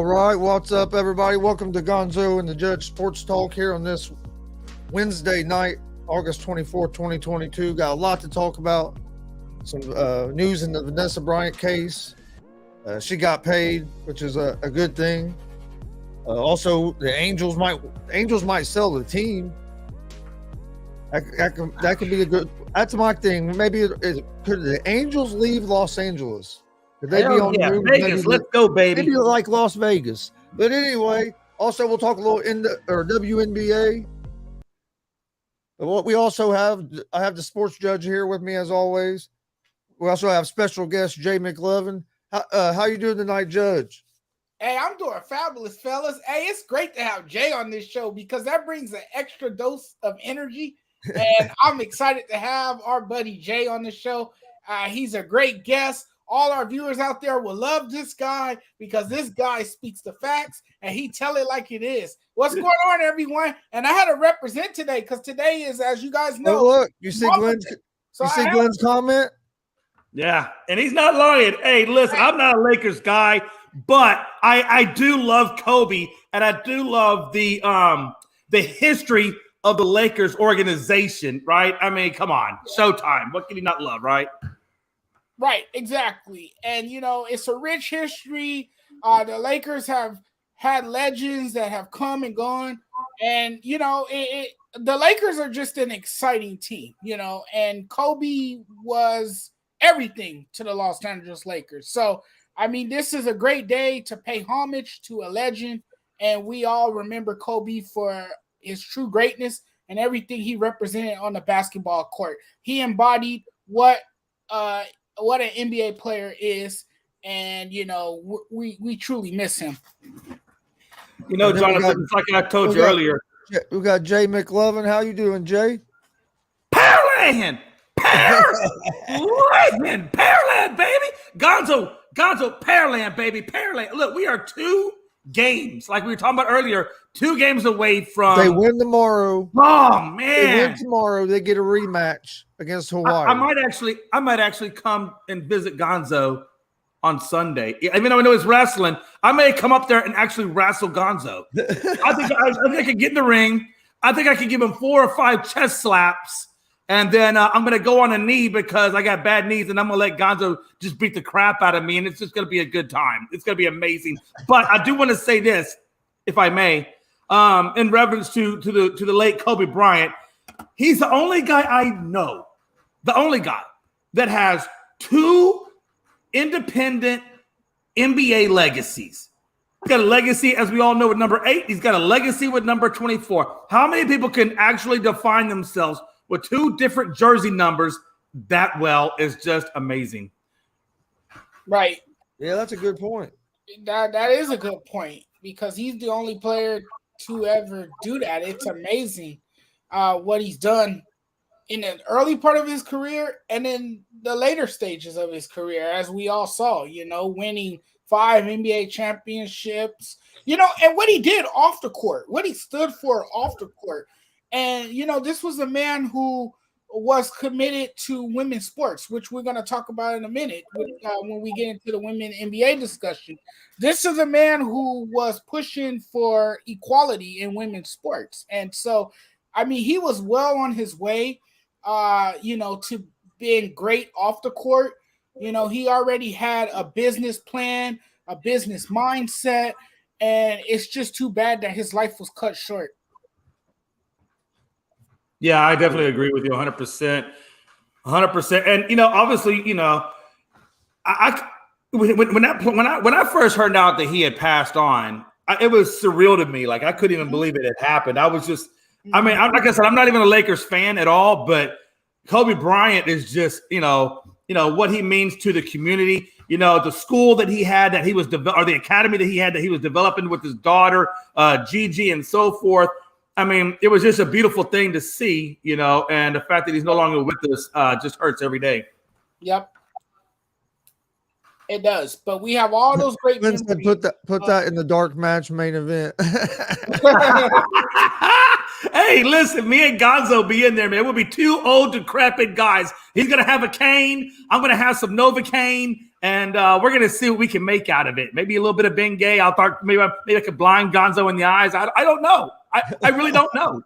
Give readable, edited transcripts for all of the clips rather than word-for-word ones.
right, what's up, everybody? Welcome to Gonzo and the Judge Sports Talk here on this Wednesday night, August 24th, 2022. Got a lot to talk about. Some news in the Vanessa Bryant case. She got paid, which is a good thing. Also, the Angels might sell the team. That could be a good. That's my thing. Maybe could the Angels leave Los Angeles? Could they be on the move? Vegas, let's go, baby. Maybe like Las Vegas. But anyway, also we'll talk a little WNBA. What we also have, I have the sports judge here with me as always. We also have special guest Jay MCLOVIN. How you doing tonight, Judge? Hey, I'm doing fabulous, fellas. Hey, it's great to have Jay on this show because that brings an extra dose of energy. And I'm excited to have our buddy Jay on the show. He's a great guest. All our viewers out there will love this guy because this guy speaks the facts and he tell it like it is. What's going on, everyone? And I had to represent today because today is, as you guys know. Oh, look, you see Glenn's comment? Yeah, and he's not lying. Hey, listen, I'm not a Lakers guy, but I do love Kobe, and I do love the history of the Lakers organization, right? I mean, come on, Showtime. What can you not love, right? Right, exactly. And, you know, it's a rich history. The Lakers have had legends that have come and gone. And, you know, the Lakers are just an exciting team, you know, and Kobe was everything to the Los Angeles Lakers. So, I mean, this is a great day to pay homage to a legend. And we all remember Kobe for his true greatness and everything he represented on the basketball court. He embodied what an NBA player is, and you know we truly miss him. You know, Jonathan, it's like I told you earlier. We got Jay MCLOVIN. How you doing, Jay? Pearland, baby. Gonzo, Pearland, baby, Pearland. Look, we are 2 games, like we were talking about earlier, 2 games away from. They win tomorrow. Oh man, they win tomorrow. They get a rematch against Hawaii. I might actually come and visit Gonzo on Sunday. Even though I know it's wrestling, I may come up there and actually wrestle Gonzo. I think I could get in the ring. I think I could give him 4 or 5 chest slaps, and then I'm going to go on a knee because I got bad knees, and I'm going to let Gonzo just beat the crap out of me, and it's just going to be a good time. It's going to be amazing. But I do want to say this, if I may, in reference to the late Kobe Bryant. He's the only guy I know, the only guy that has 2 independent NBA legacies. He's got a legacy, as we all know, with number 8. He's got a legacy with number 24. How many people can actually define themselves with 2 different jersey numbers that well is just amazing. Right. Yeah, that's a good point. That is a good point because he's the only player to ever do that. It's amazing what he's done in the early part of his career and in the later stages of his career, as we all saw, you know, winning 5 NBA championships, you know, and what he did off the court, what he stood for off the court. And, you know, this was a man who was committed to women's sports, which we're going to talk about in a minute when we get into the women NBA discussion. This is a man who was pushing for equality in women's sports. And so, I mean, he was well on his way, you know, to being great off the court. You know, he already had a business plan, a business mindset, and it's just too bad that his life was cut short. Yeah, I definitely agree with you 100%. 100%. And, you know, obviously, you know, when I first heard out that he had passed on, it was surreal to me. Like, I couldn't even believe it had happened. I was just, I mean, like I said, I'm not even a Lakers fan at all, but Kobe Bryant is just, you know, what he means to the community, you know, the school that he had that he was, or the academy that he had that he was developing with his daughter, Gigi, and so forth. I mean, it was just a beautiful thing to see, you know, and the fact that he's no longer with us just hurts every day. Yep. It does. But we have all those great put that in the dark match main event. Hey, listen, me and Gonzo be in there, man. We'll be 2 old, decrepit guys. He's going to have a cane. I'm going to have some Novocaine. And we're going to see what we can make out of it. Maybe a little bit of Bengay. I'll thought maybe I could blind Gonzo in the eyes. I don't know. I really don't know.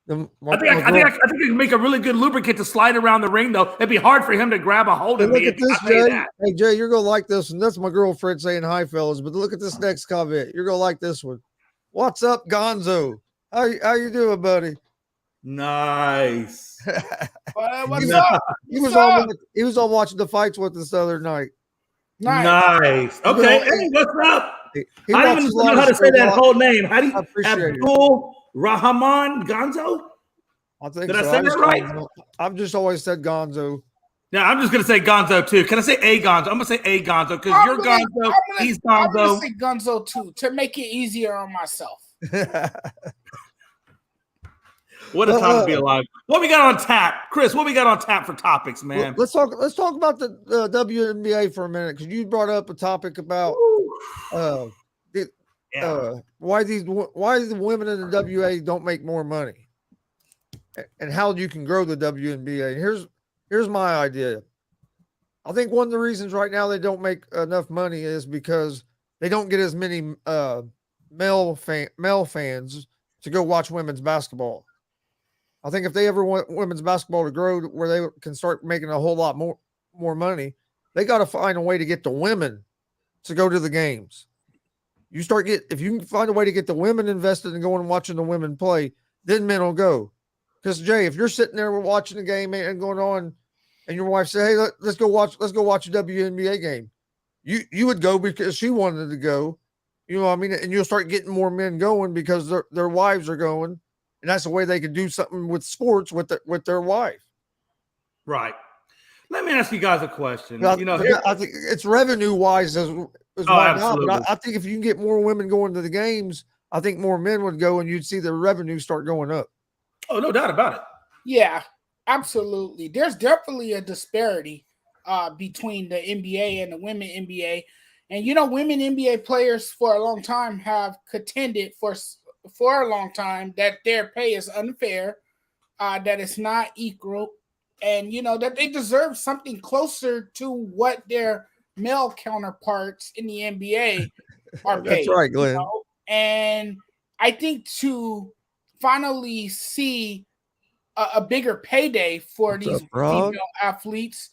I think I can make a really good lubricant to slide around the ring, though. It'd be hard for him to grab a hold of me. Look at this, Jay. Hey, Jay, you're going to like this one. That's my girlfriend saying hi, fellas. But look at this next comment. You're going to like this one. What's up, Gonzo? How you doing, buddy? Nice. What's up? He was on watching the fights with us the other night. Nice. Okay. Hey, what's up? I don't even know how to say that whole name. How do you Abdul Rahman Gonzo? I think Did I say that right? I've just always said Gonzo. Yeah, I'm just gonna say Gonzo too. Can I say a Gonzo? I'm gonna say a Gonzo because you're Gonzo. He's Gonzo. I'm gonna say Gonzo too to make it easier on myself. What a time to be alive. What we got on tap, Chris? What we got on tap for topics, man? Let's talk about the WNBA for a minute because you brought up a topic about why the women in the WA don't make more money and how you can grow the WNBA. And here's my idea. I think one of the reasons right now they don't make enough money is because they don't get as many male fans to go watch women's basketball. I think if they ever want women's basketball to grow to where they can start making a whole lot more money, they got to find a way to get the women to go to the games. If you can find a way to get the women invested in going and watching the women play, then men will go. Because Jay, if you're sitting there watching the game and going on, and your wife say, "Hey, let's go watch a WNBA game," you would go because she wanted to go. You know what I mean? And you'll start getting more men going because their wives are going. And that's the way they can do something with sports with their wife. Right. Let me ask you guys a question. I think it's revenue wise as absolutely. But I think if you can get more women going to the games, I think more men would go and you'd see the revenue start going up. Oh, no doubt about it. Yeah, absolutely. There's definitely a disparity between the NBA and the women NBA. And, women NBA players for a long time have contended for a long time that their pay is unfair, that it's not equal, and that they deserve something closer to what their male counterparts in the NBA are paid. That's right, Glenn. And I think to finally see a bigger payday for these female athletes,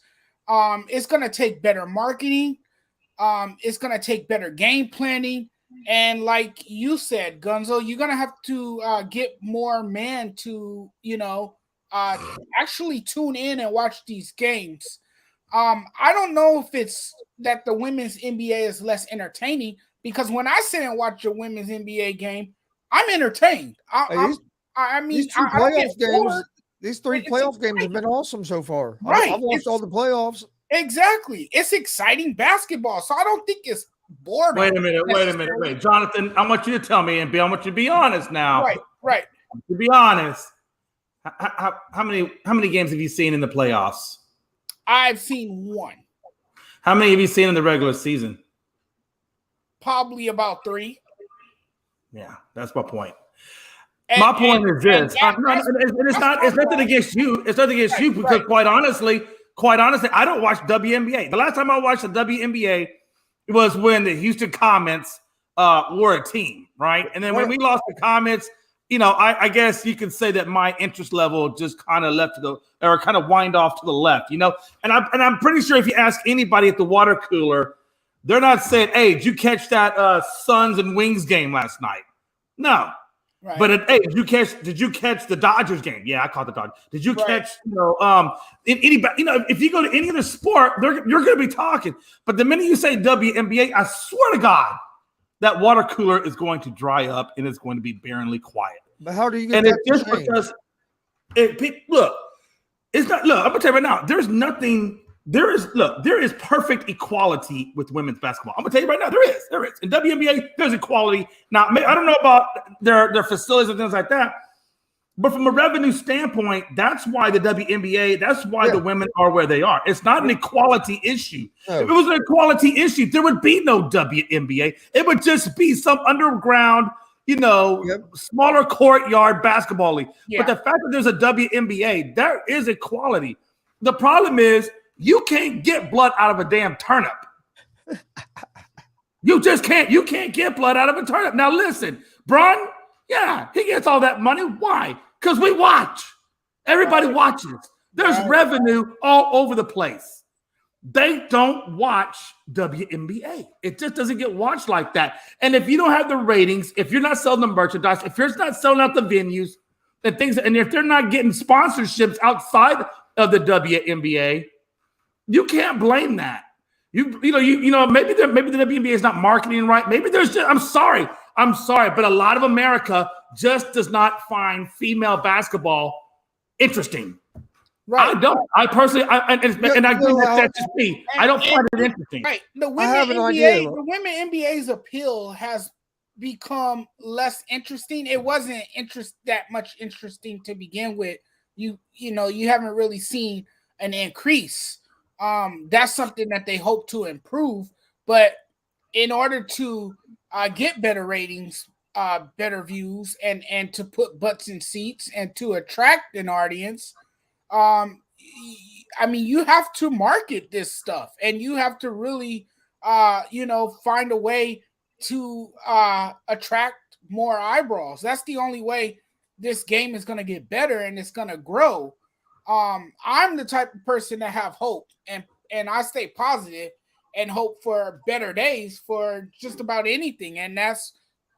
it's going to take better marketing. It's going to take better game planning. And like you said, Gonzo, you're going to have to get more men to, actually tune in and watch these games. I don't know if it's that the women's NBA is less entertaining, because when I sit and watch a women's NBA game, I'm entertained. These three playoff games have been awesome so far. Right. I've watched all the playoffs. Exactly. It's exciting basketball. So I don't think it's boredom. Wait a minute. Jonathan, I want you to tell me, and I want you to be honest now. Right. To be honest, how many games have you seen in the playoffs? I've seen one. How many have you seen in the regular season? Probably about 3. Yeah, that's my point. My point is this. It's nothing against you. It's nothing against you because quite honestly, I don't watch WNBA. The last time I watched the WNBA was when the Houston Comets were a team, right? And then when we lost the Comets, I guess you could say that my interest level just kind of left kind of wind off to the left, And I'm pretty sure if you ask anybody at the water cooler, they're not saying, "Hey, did you catch that Suns and Wings game last night?" No. Right. But hey, did you catch the Dodgers game? Yeah, I caught the Dodgers. Did you catch, if you go to any other sport, you're going to be talking. But the minute you say WNBA, I swear to God, that water cooler is going to dry up and it's going to be barely quiet. But how do you get and that it's just because it's not. Look, I'm gonna tell you right now. There is perfect equality with women's basketball. I'm gonna tell you right now, there is. In WNBA, there's equality. Now, I don't know about their facilities and things like that, but from a revenue standpoint, that's why the WNBA, that's why the women are where they are. It's not an equality issue. No. If it was an equality issue, there would be no WNBA. It would just be some underground, smaller courtyard basketball league. Yeah. But the fact that there's a WNBA, there is equality. The problem is You can't get blood out of a damn turnip. You just can't. You can't get blood out of a turnip. Now listen, Braun, yeah, he gets all that money. Why? Because we watch. Everybody watches. There's revenue all over the place. They don't watch WNBA. It just doesn't get watched like that. And if you don't have the ratings, if you're not selling the merchandise, if you're not selling out the venues and things, and if they're not getting sponsorships outside of the WNBA, you can't blame that. You know, maybe the WNBA is not marketing right. Maybe there's just, I'm sorry, but a lot of America just does not find female basketball interesting. Right. I don't. I personally, I think that's just me. I don't find it interesting. Right. The women NBA's appeal has become less interesting. It wasn't that much interesting to begin with. You haven't really seen an increase. That's something that they hope to improve. But in order to get better ratings, better views, and to put butts in seats and to attract an audience, I mean, you have to market this stuff, and you have to really, find a way to attract more eyeballs. That's the only way this game is going to get better and it's going to grow. I'm the type of person that have hope, and I stay positive and hope for better days for just about anything. And that's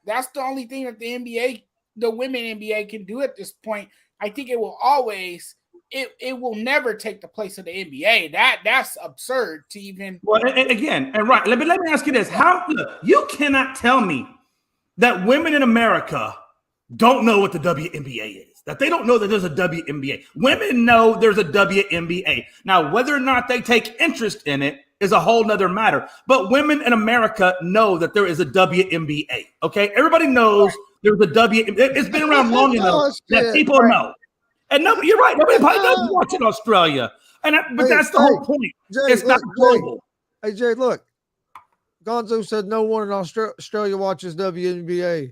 the only thing that the women NBA can do at this point. I think it will always. It will never take the place of the NBA. That's absurd to even. Well, right. Let me ask you this: you cannot tell me that women in America don't know what the WNBA is? That they don't know that there's a WNBA. Women know there's a WNBA. Now, whether or not they take interest in it is a whole nother matter. But women in America know that there is a WNBA. Okay, everybody knows there's a WNBA. It's been around long enough that people know. And nobody, you're right. Nobody does watch in Australia, but that's the whole point. Jay, it's not global. Hey Jay, look, Gonzo said no one in Australia watches WNBA.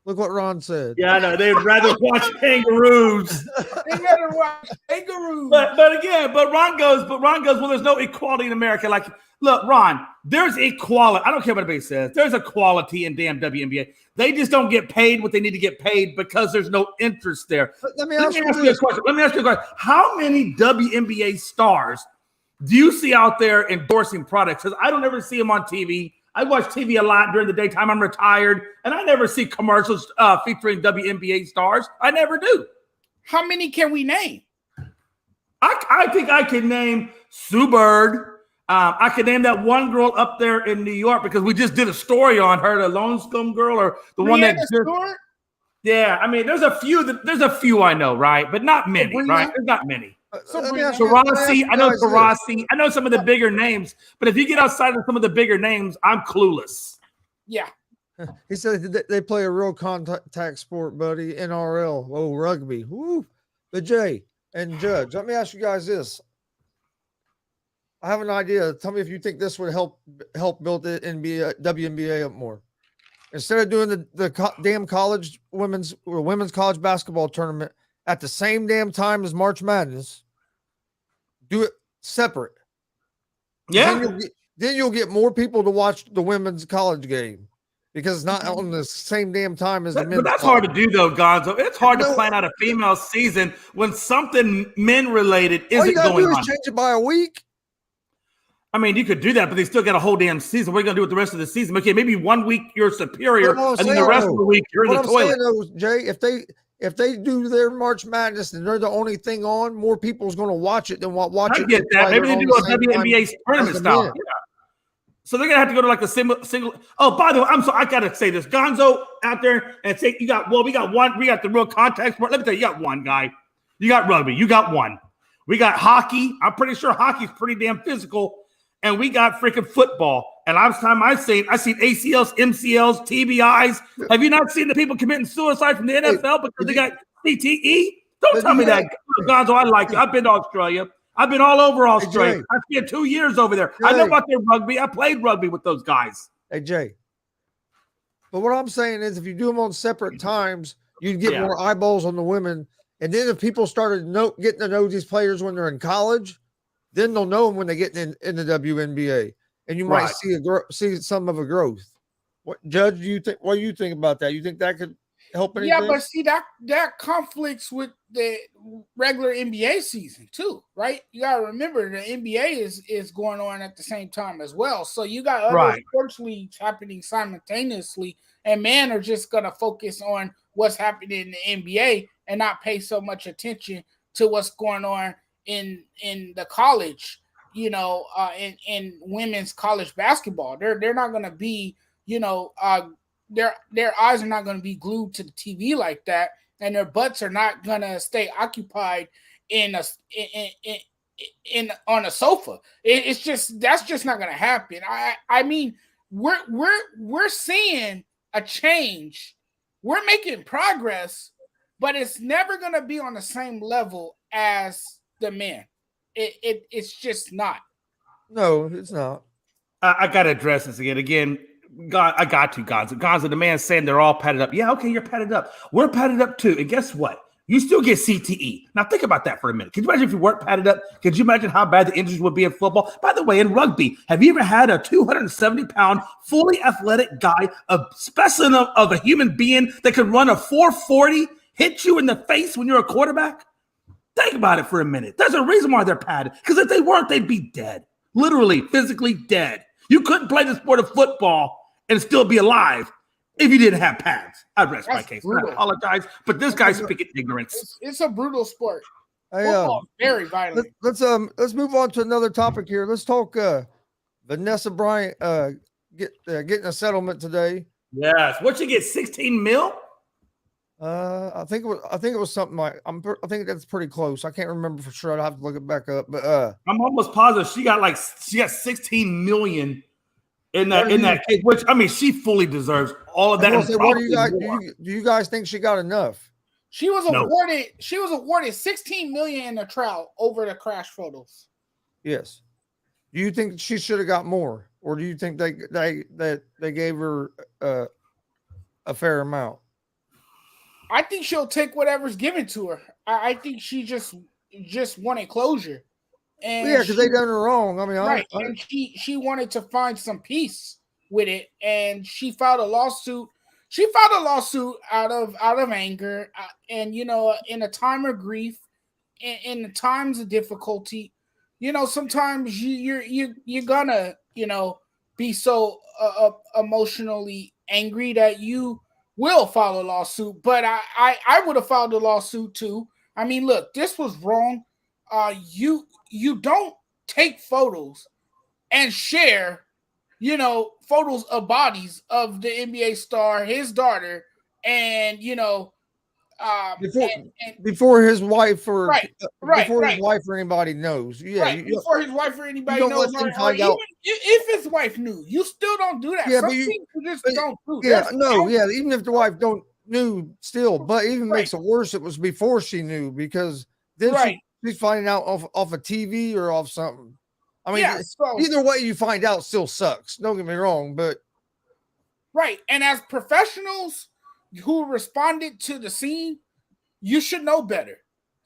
Look what Ron said. Yeah, I know. They'd rather watch kangaroos. They'd rather watch kangaroos. But Ron goes. Well, there's no equality in America. Like, look, Ron, there's equality. I don't care what anybody says. There's equality in damn WNBA. They just don't get paid what they need to get paid because there's no interest there. Let me ask you a question. How many WNBA stars do you see out there endorsing products? Because I don't ever see them on TV. I watch TV a lot during the daytime. I'm retired, and I never see commercials featuring WNBA stars. I never do. How many can we name? I think I can name Sue Bird. I could name that one girl up there in New York because we just did a story on her, the Lone Scum girl, or the one that just. Yeah, I mean, there's a few I know, right, but not many, right? There's not many. Taurasi, I know Taurasi. I know some of the bigger names, but if you get outside of some of the bigger names, I'm clueless. Yeah. He said they play a real contact sport, buddy. NRL, rugby. Woo. But Jay and Judge, let me ask you guys this. I have an idea. Tell me if you think this would help build the WNBA up more. Instead of doing the damn women's college basketball tournament at the same damn time as March Madness, do it separate. Yeah. Then you'll get more people to watch the women's college game because it's not on the same damn time as the men's. But that's hard to do, though, Gonzo. It's hard to plan out a female season when something men-related isn't going on. All you gotta do is change it by a week. I mean, you could do that, but they still got a whole damn season. What are you going to do with the rest of the season? Okay, maybe 1 week you're superior, and then the rest of the week you're in the toilet. Jay, if they do their March Madness and they're the only thing on, more people's going to watch it than watch it. I get that. Maybe they do a WNBA tournament style. Yeah. So they're going to have to go to like the single. Oh, by the way, I got to say this. Gonzo out there and say, we got one. We got the real contact sport. Let me tell you, you got one guy. You got rugby. You got one. We got hockey. I'm pretty sure hockey's pretty damn physical. And we got freaking football. And last time I seen ACLs, MCLs, TBIs. Have you not seen the people committing suicide from the NFL because they got CTE? Don't tell me that, Gonzo. I like you. I've been to Australia. I've been all over Australia. I spent 2 years over there. I know about their rugby. I played rugby with those guys. Hey, Jay. But what I'm saying is if you do them on separate times, you'd get more eyeballs on the women. And then if people started getting to know these players when they're in college, Then they'll know when they get in the WNBA, and you might see some of a growth. What, Judge? Do you think? What do you think about that? You think that could help anything? Yeah, but see that conflicts with the regular NBA season too, right? You gotta remember the NBA is going on at the same time as well. So you got other sports leagues happening simultaneously, and men are just gonna focus on what's happening in the NBA and not pay so much attention to what's going on in the college, in women's college basketball. They're not gonna be, their eyes are not going to be glued to the TV like that, and their butts are not going to stay occupied on a sofa. It's just that's just not going to happen. I mean, we're seeing a change. We're making progress, but it's never going to be on the same level as the men. It's just not. No, it's not. I got to address this again. God, I got to, Gonzo. Gonzo, the man saying they're all padded up. Yeah, okay, you're padded up. We're padded up too. And guess what? You still get CTE. Now think about that for a minute. Could you imagine if you weren't padded up? Could you imagine how bad the injuries would be in football? By the way, in rugby, have you ever had a 270-pound, fully athletic guy, a specimen of a human being that could run a 440, hit you in the face when you're a quarterback? Think about it for a minute. There's a reason why they're padded. Because if they weren't, they'd be dead. Literally, physically dead. You couldn't play the sport of football and still be alive if you didn't have pads. I rest my case. Brutal. I apologize, but this guy's speaking ignorance. It's a brutal sport. Football is very violent. Let's move on to another topic here. Let's talk Vanessa Bryant getting a settlement today. Yes. What'd you get? 16 mil? I think it was something like I think that's pretty close. I can't remember for sure. I'd have to look it back up. But I'm almost positive she got 16 million in that case, which I mean she fully deserves all of that. What do you guys think she got enough? She was awarded 16 million in the trial over the crash photos. Yes. Do you think she should have got more, or do you think they gave her a fair amount? I think she'll take whatever's given to her. I think she just wanted closure. And because they done her wrong. I mean, and she wanted to find some peace with it, and she filed a lawsuit. She filed a lawsuit out of anger, and in a time of grief, in the times of difficulty, sometimes you're gonna be so emotionally angry that you will file a lawsuit. But I would have filed a lawsuit too. I mean, look, this was wrong. You don't take photos and share, photos of bodies of the NBA star, his daughter, and before his wife or his wife or anybody knows. Yeah, before his wife or anybody knows, or even if his wife knew, you still don't do that. Yeah, Some people just don't do. Even if the wife knew still, but even makes it worse. It was before she knew, because then she's finding out off a TV or off something. I mean, either way you find out still sucks. Don't get me wrong, but and as professionals who responded to the scene, you should know better.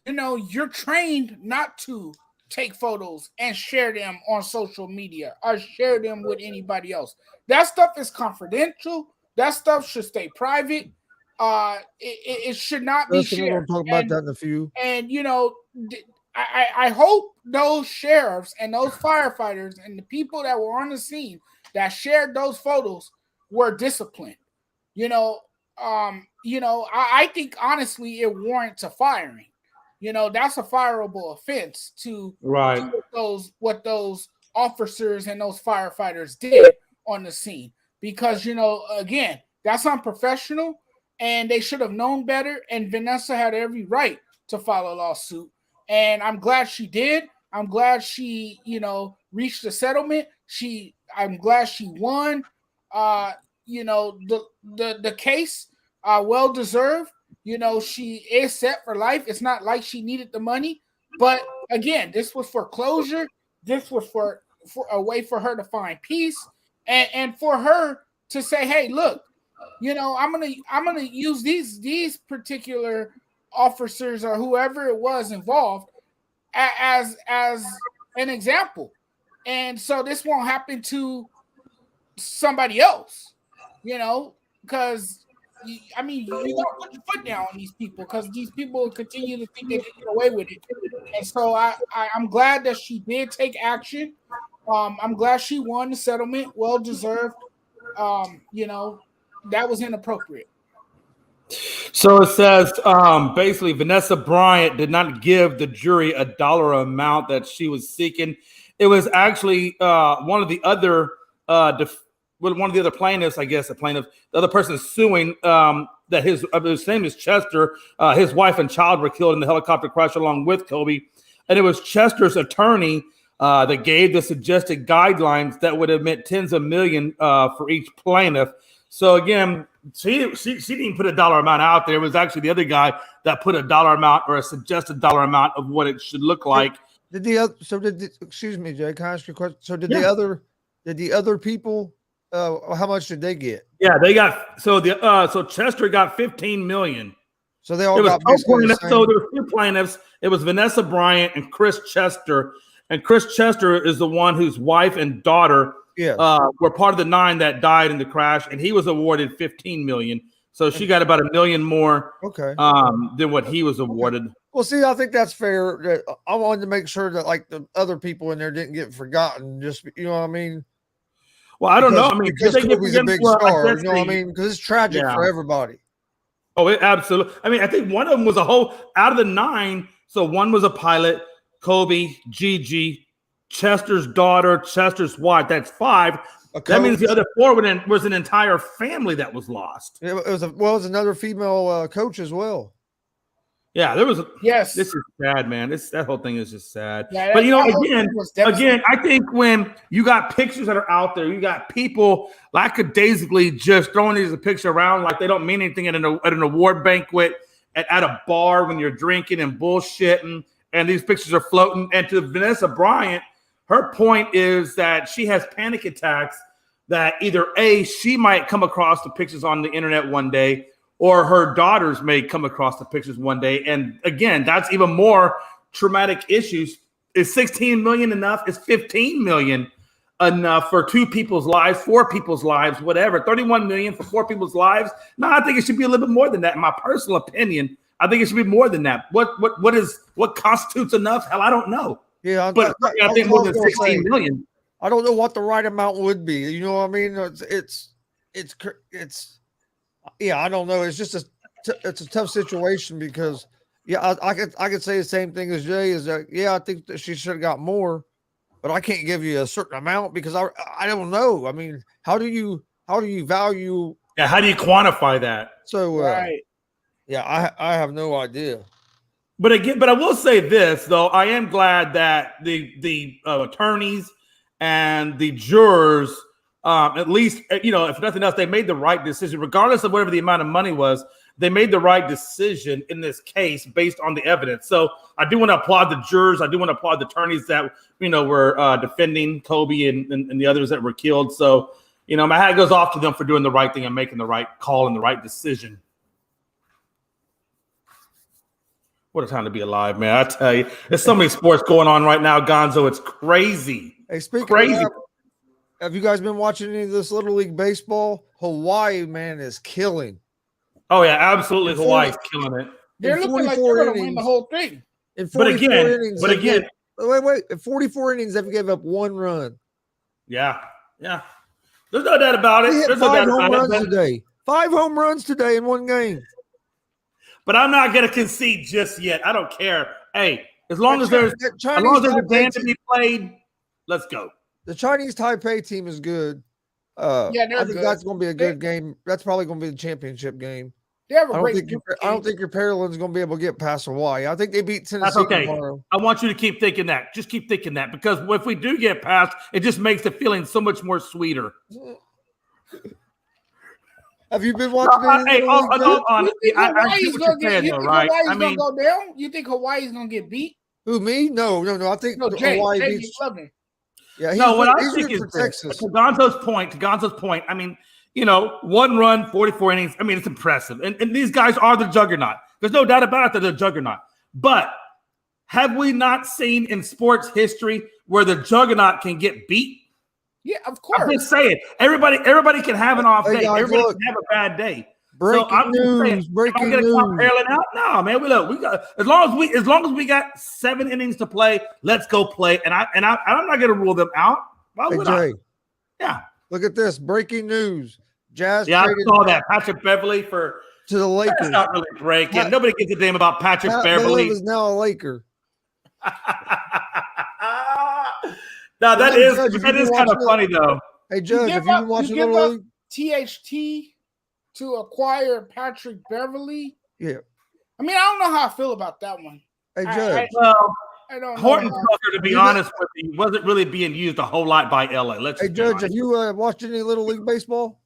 You're trained not to take photos and share them on social media or share them with anybody else. That stuff is confidential. That stuff should stay private. It should not be shared. We'll talk about that in a few. And I hope those sheriffs and those firefighters and the people that were on the scene that shared those photos were disciplined. I think honestly it warrants a firing. That's a fireable offense to what those officers and those firefighters did on the scene, because again, that's unprofessional and they should have known better, and Vanessa had every right to file a lawsuit, and I'm glad she did. I'm glad she reached a settlement. I'm glad she won the case, well deserved. She is set for life. It's not like she needed the money, but again, this was for closure. This was for a way for her to find peace, and for her to say, hey, look, I'm gonna use these particular officers or whoever it was involved as an example. And so this won't happen to somebody else, because you don't put your foot down on these people because these people continue to think they can get away with it. And so I'm glad that she did take action. I'm glad she won the settlement, well deserved. That was inappropriate. So it says basically Vanessa Bryant did not give the jury a dollar amount that she was seeking. It was actually one of the other plaintiffs, I guess, the other person suing that his name is Chester. His wife and child were killed in the helicopter crash along with Kobe. And it was Chester's attorney that gave the suggested guidelines that would have meant tens of millions for each plaintiff. So again, she didn't put a dollar amount out there. It was actually the other guy that put a dollar amount or a suggested dollar amount of what it should look like. Excuse me, Jay, can I ask you a question? So did the other people, how much did they get? Yeah, they got, so Chester got 15 million. So they all got basically the same. So there were two plaintiffs. It was Vanessa Bryant and Chris Chester. And Chris Chester is the one whose wife and daughter were part of the 9 that died in the crash, and he was awarded 15 million. So she got about $1 million more than what he was awarded. Okay. Well, see, I think that's fair. I wanted to make sure that like the other people in there didn't get forgotten. Just what I mean. Well, I don't know. I mean, because Kobe's a big star. You know what I mean? Because it's tragic for everybody. Oh, absolutely. I mean, I think one of them was out of the 9. So one was a pilot, Kobe, Gigi, Chester's daughter, Chester's wife. That's 5. That means the other 4 was an entire family that was lost. It was another female coach as well. Yeah, there was. Yes, this is sad, man. That whole thing is just sad. Yeah, but again, I think when you got pictures that are out there, you got people lackadaisically just throwing these pictures around like they don't mean anything at an award banquet, at a bar when you're drinking and bullshitting, and these pictures are floating. And to Vanessa Bryant, her point is that she has panic attacks. That either she might come across the pictures on the internet one day, or her daughters may come across the pictures one day. And again, that's even more traumatic issues. Is 16 million enough? Is 15 million enough for 2 people's lives, 4 people's lives, whatever? 31 million for 4 people's lives? No, I think it should be a little bit more than that. In my personal opinion, I think it should be more than that. What constitutes enough? Hell, I don't know. Yeah, I think more than 16 million. I don't know what the right amount would be. You know what I mean? It's yeah, I don't know. It's just it's a tough situation because I could say the same thing as Jay is that I think that she should have got more, but I can't give you a certain amount because I don't know. I mean, how do you value? Yeah, how do you quantify that? So right. Yeah, I have no idea. But I will say this though, I am glad that the attorneys and the jurors, at least, if nothing else, they made the right decision, regardless of whatever the amount of money was. They made the right decision in this case based on the evidence. So I do want to applaud the jurors. I do want to applaud the attorneys that were defending Kobe and the others that were killed. So my hat goes off to them for doing the right thing and making the right call and the right decision. What a time to be alive, man! I tell you, there's so many sports going on right now, Gonzo. It's crazy. Hey, speaking of that, have you guys been watching any of this Little League baseball? Hawaii, man, is killing. Oh yeah, absolutely. Hawaii's killing it. They're looking like they're going to win the whole thing. In 44 innings, wait. In 44 innings, they've given up 1 run. Yeah. There's no doubt about it. There's no doubt about it. Today. 5 home runs today in 1 game. But I'm not going to concede just yet. I don't care. Hey, as long as there's a game to be played, let's go. The Chinese Taipei team is good. I think that's going to be a good game. That's probably going to be the championship game. They have I don't think your Paralympics going to be able to get past Hawaii. I think they beat Tennessee. That's okay. Tomorrow. I want you to keep thinking that. Just keep thinking that, because if we do get past, it just makes the feeling so much more sweeter. Have you been watching? Hawaii's going to go down? You think Hawaii's going to get beat? Who, me? No. I think Hawaii beats. Yeah, what I think is Texas. To Gonzo's point. I mean, 1 run, 44 innings. I mean, it's impressive. And these guys are the juggernaut. There's no doubt about it. They're the juggernaut. But have we not seen in sports history where the juggernaut can get beat. Yeah, of course. I'm just saying, everybody can have an off day. Guys, everybody look, can have a bad day. Breaking so I'm news! Saying, breaking am I news! Come paralleling out? No, man. We got as long as we got 7 innings to play, let's go play. And I'm not going to rule them out. Why would I? Yeah. Look at this breaking news. Jazz. Yeah, I saw that. Patrick Beverly to the Lakers. That's not really breaking. Nobody gives a damn about Patrick Beverly. Bev is now a Laker. Now that is kind of funny though. Hey Judge, have you been watching Little League? THT to acquire Patrick Beverly. Yeah. I mean, I don't know how I feel about that one. Hey Judge. I don't know. Horton Tucker, to be honest with you, wasn't really being used a whole lot by LA. Hey Judge, have you watched any Little League baseball?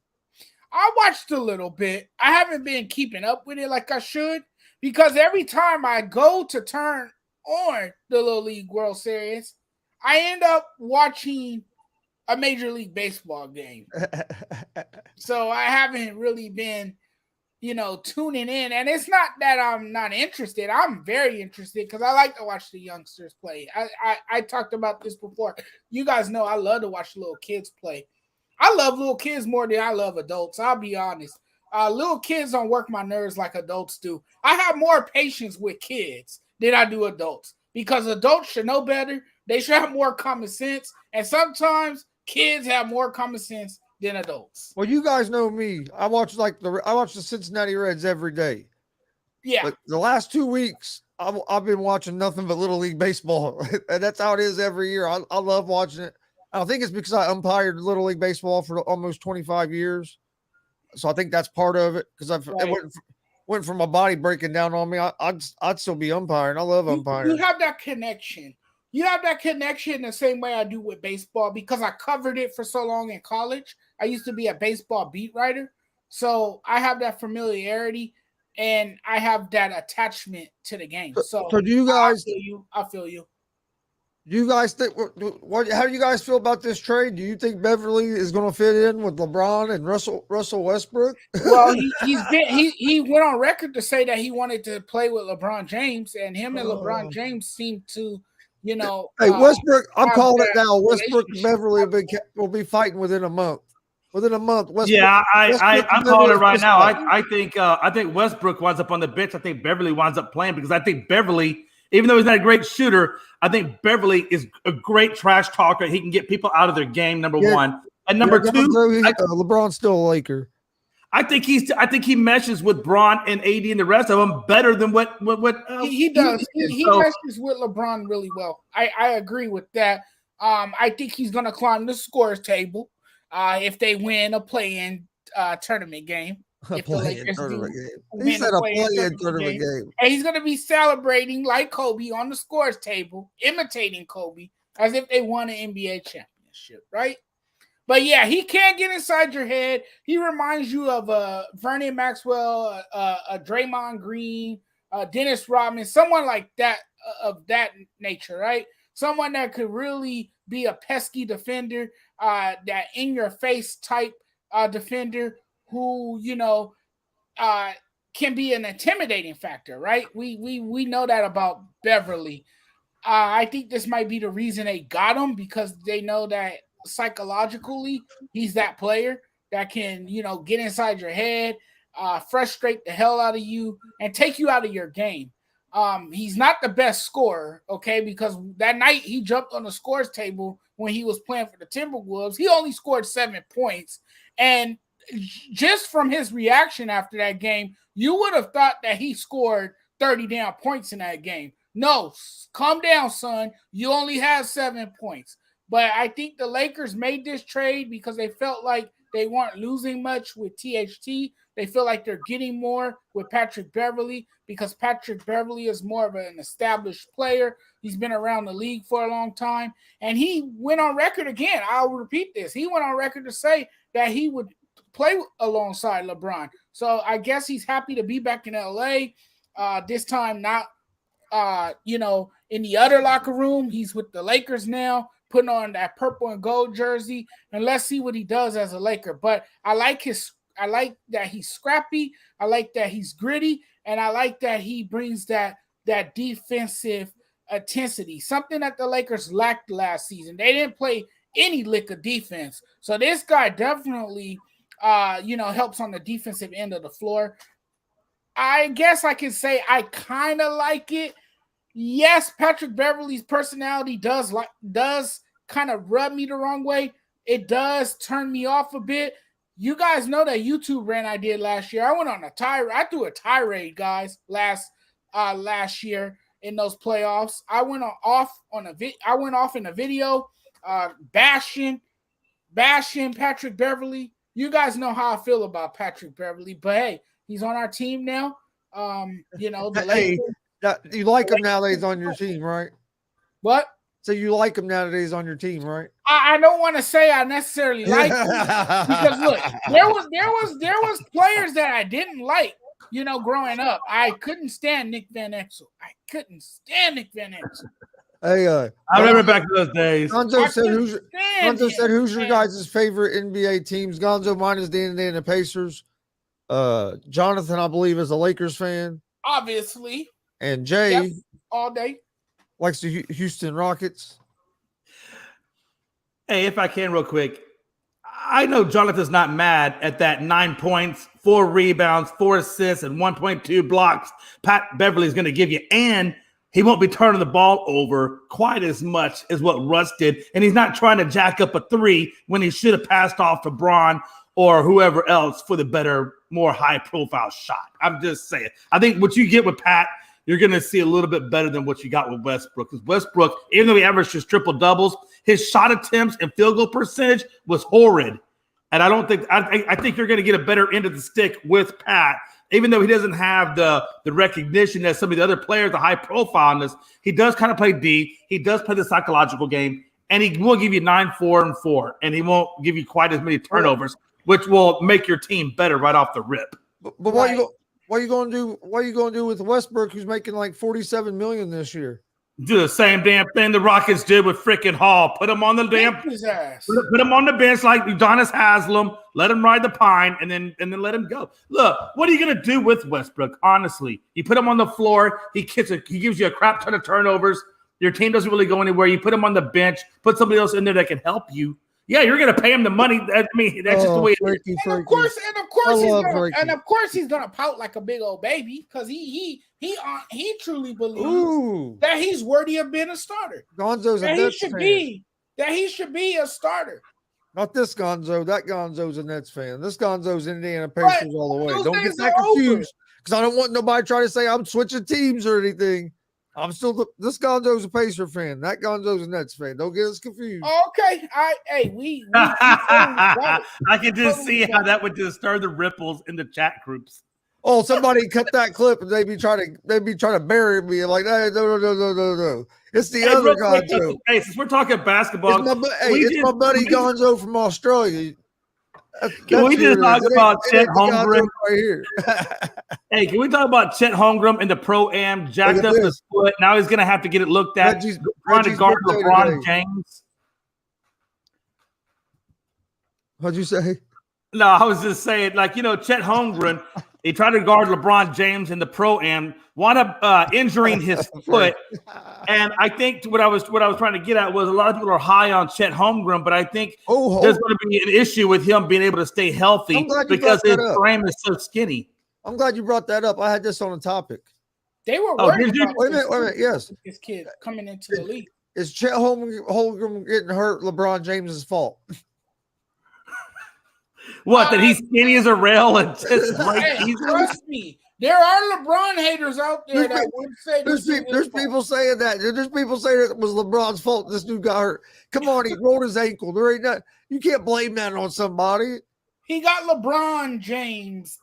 I watched a little bit. I haven't been keeping up with it like I should because every time I go to turn on the Little League World Series, I end up watching a Major League Baseball game. So I haven't really been, tuning in. And it's not that I'm not interested. I'm very interested because I like to watch the youngsters play. I talked about this before. You guys know I love to watch little kids play. I love little kids more than I love adults. I'll be honest. Little kids don't work my nerves like adults do. I have more patience with kids than I do adults because adults should know better. They should have more common sense. And sometimes kids have more common sense than adults. Well, you guys know me. I watch the Cincinnati Reds every day. Yeah. But the last 2 weeks, I've been watching nothing but Little League Baseball. And that's how it is every year. I love watching it. I think it's because I umpired Little League Baseball for almost 25 years. So I think that's part of it because it went from my body breaking down on me. I'd still be umpiring. I love umpiring. You have that connection. You have that connection the same way I do with baseball because I covered it for so long in college. I used to be a baseball beat writer. So I have that familiarity and I have that attachment to the game. So do you guys I feel you. Do you guys think how do you guys feel about this trade? Do you think Beverly is going to fit in with LeBron and Russell Westbrook? Well, he went on record to say that he wanted to play with LeBron James, and him and LeBron James seem to, Hey, Westbrook, I'm calling it now. Westbrook and Beverly will be fighting within a month. Within a month, Westbrook. Yeah, I'm calling it right now. I think Westbrook winds up on the bench. I think Beverly winds up playing because I think Beverly, even though he's not a great shooter, I think Beverly is a great trash talker. He can get people out of their game. Number one, and number two, LeBron's still a Laker. I think he meshes with Bron and AD and the rest of them better than what he does. He meshes with LeBron really well. I agree with that. I think he's going to climb the scores table if they win a play-in tournament game. If the Lakers he said a play-in tournament game. And he's going to be celebrating like Kobe on the scores table, imitating Kobe as if they won an NBA championship, right? But yeah, he can't get inside your head. He reminds you of Vernon Maxwell, a Draymond Green, Dennis Rodman, someone like that of that nature, right? Someone that could really be a pesky defender, that in-your-face type defender who can be an intimidating factor, right? We know that about Beverly. I think this might be the reason they got him because they know that psychologically he's that player that can get inside your head, frustrate the hell out of you and take you out of your game. He's not the best scorer, okay, because that night he jumped on the scores table when he was playing for the Timberwolves. He only scored 7 points, and just from his reaction after that game, you would have thought that he scored 30 damn points in that game. No, calm down, son. You only have 7 points. But I think the Lakers made this trade because they felt like they weren't losing much with THT. They feel like they're getting more with Patrick Beverly because Patrick Beverly is more of an established player. He's been around the league for a long time. And he went on record again. I'll repeat this. He went on record to say that he would play alongside LeBron. So I guess he's happy to be back in LA. This time not, in the other locker room. He's with the Lakers now, putting on that purple and gold jersey, and let's see what he does as a Laker. But I like that he's scrappy. I like that he's gritty, and I like that he brings that defensive intensity, something that the Lakers lacked last season. They didn't play any lick of defense. So this guy definitely, helps on the defensive end of the floor. I guess I can say I kind of like it. Yes, Patrick Beverley's personality does kind of rub me the wrong way. It does turn me off a bit. You guys know that YouTube rant I did last year. I went on a tirade. I threw a tirade, guys, last year in those playoffs. I went off in a video, bashing Patrick Beverley. You guys know how I feel about Patrick Beverley, but hey, he's on our team now. Hey, you like him nowadays on your team, right? What? So you like him nowadays on your team, right? I don't want to say I necessarily like him because look, there was players that I didn't like, growing up. I couldn't stand Nick Van Exel. Hey, I remember back to those days. Gonzo said, "Who's your guys' favorite NBA teams?" Gonzo, mine is the Indiana Pacers. Jonathan, I believe, is a Lakers fan. Obviously. And Jay, yep, all day, likes the Houston Rockets. Hey, if I can real quick, I know Jonathan's not mad at that 9 points, 4 rebounds, 4 assists, and 1.2 blocks Pat Beverley's going to give you. And he won't be turning the ball over quite as much as what Russ did. And he's not trying to jack up a 3 when he should have passed off to Braun or whoever else for the better, more high-profile shot. I'm just saying. I think what you get with Pat, you're going to see a little bit better than what you got with Westbrook. Because Westbrook, even though he averaged his triple-doubles, his shot attempts and field goal percentage was horrid. And I don't think – I think you're going to get a better end of the stick with Pat. Even though he doesn't have the recognition that some of the other players, the high profileness, he does kind of play D. He does play the psychological game. And he will give you 9, 4, and 4. And he won't give you quite as many turnovers, which will make your team better right off the rip. But what are you going to do? What are you going to do with Westbrook, who's making like $47 million this year? Do the same damn thing the Rockets did with freaking Hall. Put him on the damn put him on the bench like Udonis Haslem. Let him ride the pine and then let him go. Look, what are you gonna do with Westbrook? Honestly, you put him on the floor. He gives you a crap ton of turnovers. Your team doesn't really go anywhere. You put him on the bench. Put somebody else in there that can help you. Yeah, you're gonna pay him the money. I mean, that's just the way it is. And of course, he's gonna pout like a big old baby because he truly believes that he's worthy of being a starter. Gonzo's a Nets fan. That he should be a starter. Not this Gonzo. That Gonzo's a Nets fan. This Gonzo's Indiana Pacers all the way. Don't get that confused because I don't want nobody trying to say I'm switching teams or anything. I'm still this Gonzo's a Pacer fan. That Gonzo's a Nets fan. Don't get us confused. Okay, I can just see how that would just stir the ripples in the chat groups. Oh, somebody cut that clip and they'd be trying to bury me like, hey, no. It's the other Gonzo. Hey, since we're talking basketball, it's my buddy Gonzo from Australia. Can we just talk about Chet Holmgren right here? Hey, can we talk about Chet Holmgren in the Pro-Am? Jacked up his foot. Now he's going to have to get it looked at. Trying to guard LeBron James. What'd you say? No, I was just saying, Chet Holmgren, he tried to guard LeBron James in the Pro-Am, wound up injuring his foot. And I think what I was trying to get at was a lot of people are high on Chet Holmgren, but I think there's going to be an issue with him being able to stay healthy because his frame is so skinny. I'm glad you brought that up. I had this on a topic. They were worried about wait a minute. Yes. This kid coming into the league. Is Chet Holmgren getting hurt LeBron James's fault? What, that he's skinny as a rail and just trust me. There are LeBron haters out there that would say there's people saying that. There's people saying it was LeBron's fault this dude got hurt. Come on, he rolled his ankle. There ain't nothing. You can't blame that on somebody. He got LeBron James.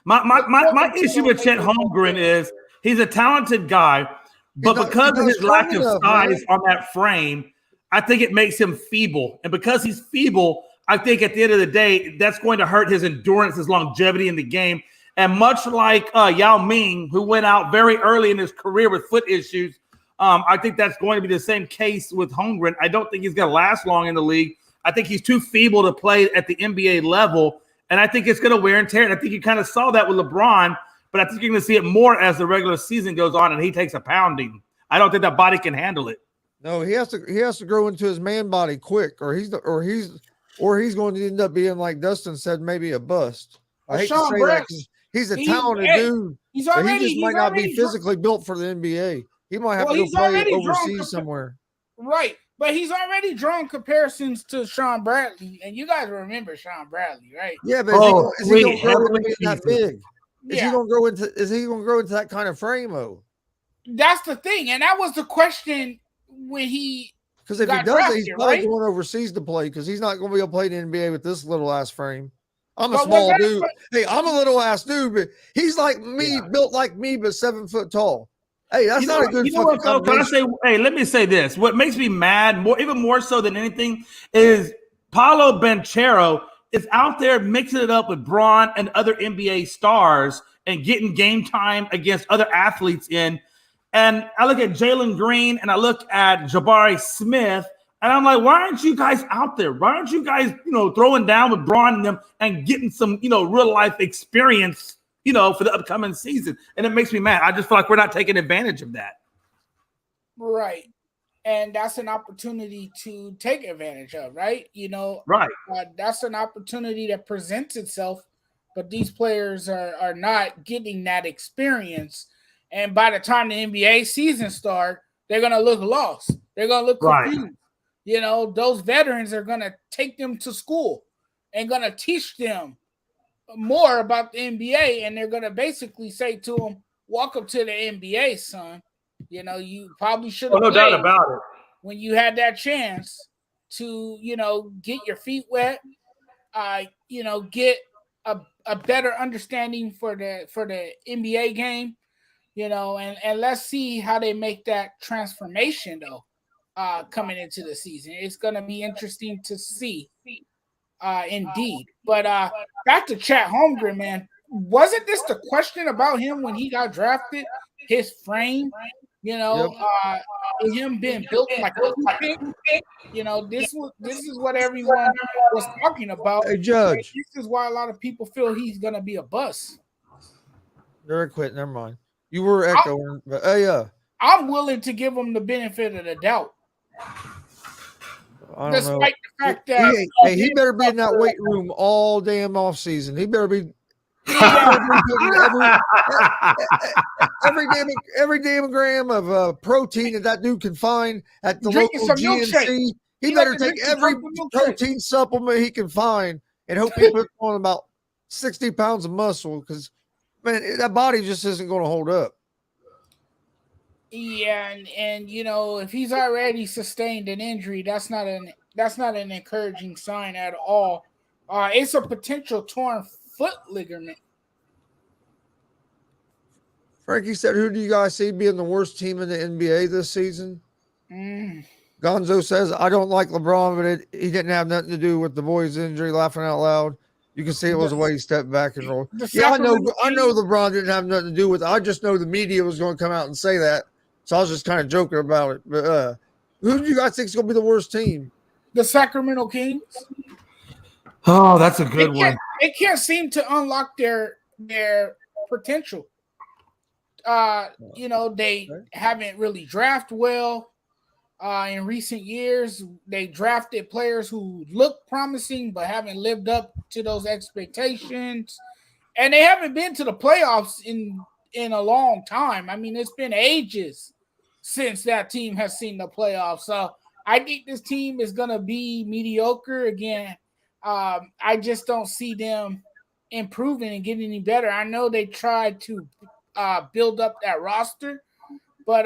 My issue with Chet Holmgren is he's a talented guy, but because of his lack of size on that frame, I think it makes him feeble. And because he's feeble, I think at the end of the day, that's going to hurt his endurance, his longevity in the game. And much like Yao Ming, who went out very early in his career with foot issues, I think that's going to be the same case with Holmgren. I don't think he's going to last long in the league. I think he's too feeble to play at the NBA level, and I think it's going to wear and tear. And I think you kind of saw that with LeBron, but I think you're going to see it more as the regular season goes on and he takes a pounding. I don't think that body can handle it. No, he has to grow into his man body quick, or he's going to end up being, like Dustin said, maybe a bust. I hate to say that because he's a talented dude. He just might not be physically built for the NBA. He might have to go play overseas somewhere. Right. But he's already drawn comparisons to Sean Bradley, and you guys remember Sean Bradley, right? Yeah, but is he going to grow into being that big? Is he going to grow into that kind of frame, though? That's the thing, and that was the question when he because if he does it, he's probably going overseas to play because he's not going to be able to play in the NBA with this little ass frame. I'm a small dude. Hey, I'm a little ass dude, but he's like me, built like me, but 7 foot tall. Hey, that's not a good fucking combination. Hey, let me say this. What makes me mad, even more so than anything, is Paolo Banchero is out there mixing it up with Braun and other NBA stars and getting game time against other athletes in. And I look at Jalen Green and I look at Jabari Smith, and I'm like, why aren't you guys out there? Why aren't you guys, throwing down with Braun and them and getting some, real life experience, for the upcoming season? And it makes me mad. I just feel like we're not taking advantage of that. Right. And that's an opportunity to take advantage of, right? Right. That's an opportunity that presents itself, but these players are not getting that experience. And by the time the NBA season starts, they're going to look lost. They're going to look confused. Right. Those veterans are going to take them to school and going to teach them more about the NBA. And they're going to basically say to them, welcome to the NBA, son. You probably should have no doubt about it when you had that chance to, get your feet wet, get a better understanding for the NBA game. And let's see how they make that transformation, though, coming into the season. It's going to be interesting to see, indeed. But back to Chet Holmgren, man. Wasn't this the question about him when he got drafted? His frame, him being built like a pick. This is what everyone was talking about. Hey, Judge. This is why a lot of people feel he's going to be a bust. They're quit. Never mind. You were echoing, but I'm willing to give him the benefit of the doubt. Despite the fact that he better be in that weight room all damn off season. He better be every damn gram of protein that dude can find at the local GNC. He better take every protein supplement he can find and hope he puts on about 60 pounds of muscle because, man, that body just isn't going to hold up. Yeah, and if he's already sustained an injury, that's not an encouraging sign at all. It's a potential torn foot ligament. Frankie said, who do you guys see being the worst team in the NBA this season? Gonzo says, I don't like LeBron, but he didn't have nothing to do with the boy's injury, laughing out loud. You can see it was the way he stepped back and rolled. Yeah, I know LeBron didn't have nothing to do with it. I just know the media was going to come out and say that. So I was just kind of joking about it. But who do you guys think is going to be the worst team? The Sacramento Kings. Oh, that's a good one. They can't seem to unlock their potential. They haven't really drafted well in recent years. They drafted players who look promising but haven't lived up to those expectations. And they haven't been to the playoffs in a long time. I mean, it's been ages since that team has seen the playoffs. So I think this team is going to be mediocre again. I just don't see them improving and getting any better. I know they tried to build up that roster, but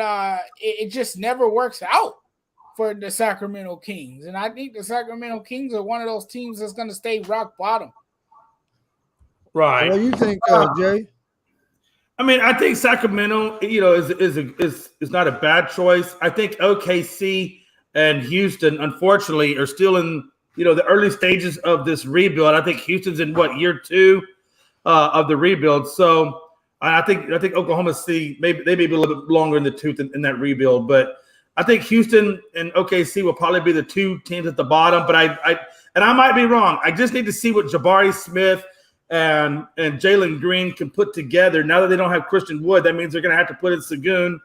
it just never works out for the Sacramento Kings. And I think the Sacramento Kings are one of those teams that's going to stay rock bottom. Right. What do you think, Jay? I mean, I think Sacramento, is not a bad choice. I think OKC and Houston, unfortunately, are still in, the early stages of this rebuild. I think Houston's in year 2 of the rebuild. So I think Oklahoma City, they may be a little bit longer in the tooth in that rebuild. But I think Houston and OKC will probably be the two teams at the bottom. But I might be wrong. I just need to see what Jabari Smith and Jalen Green can put together. Now that they don't have Christian Wood, that means they're going to have to put in Sagoon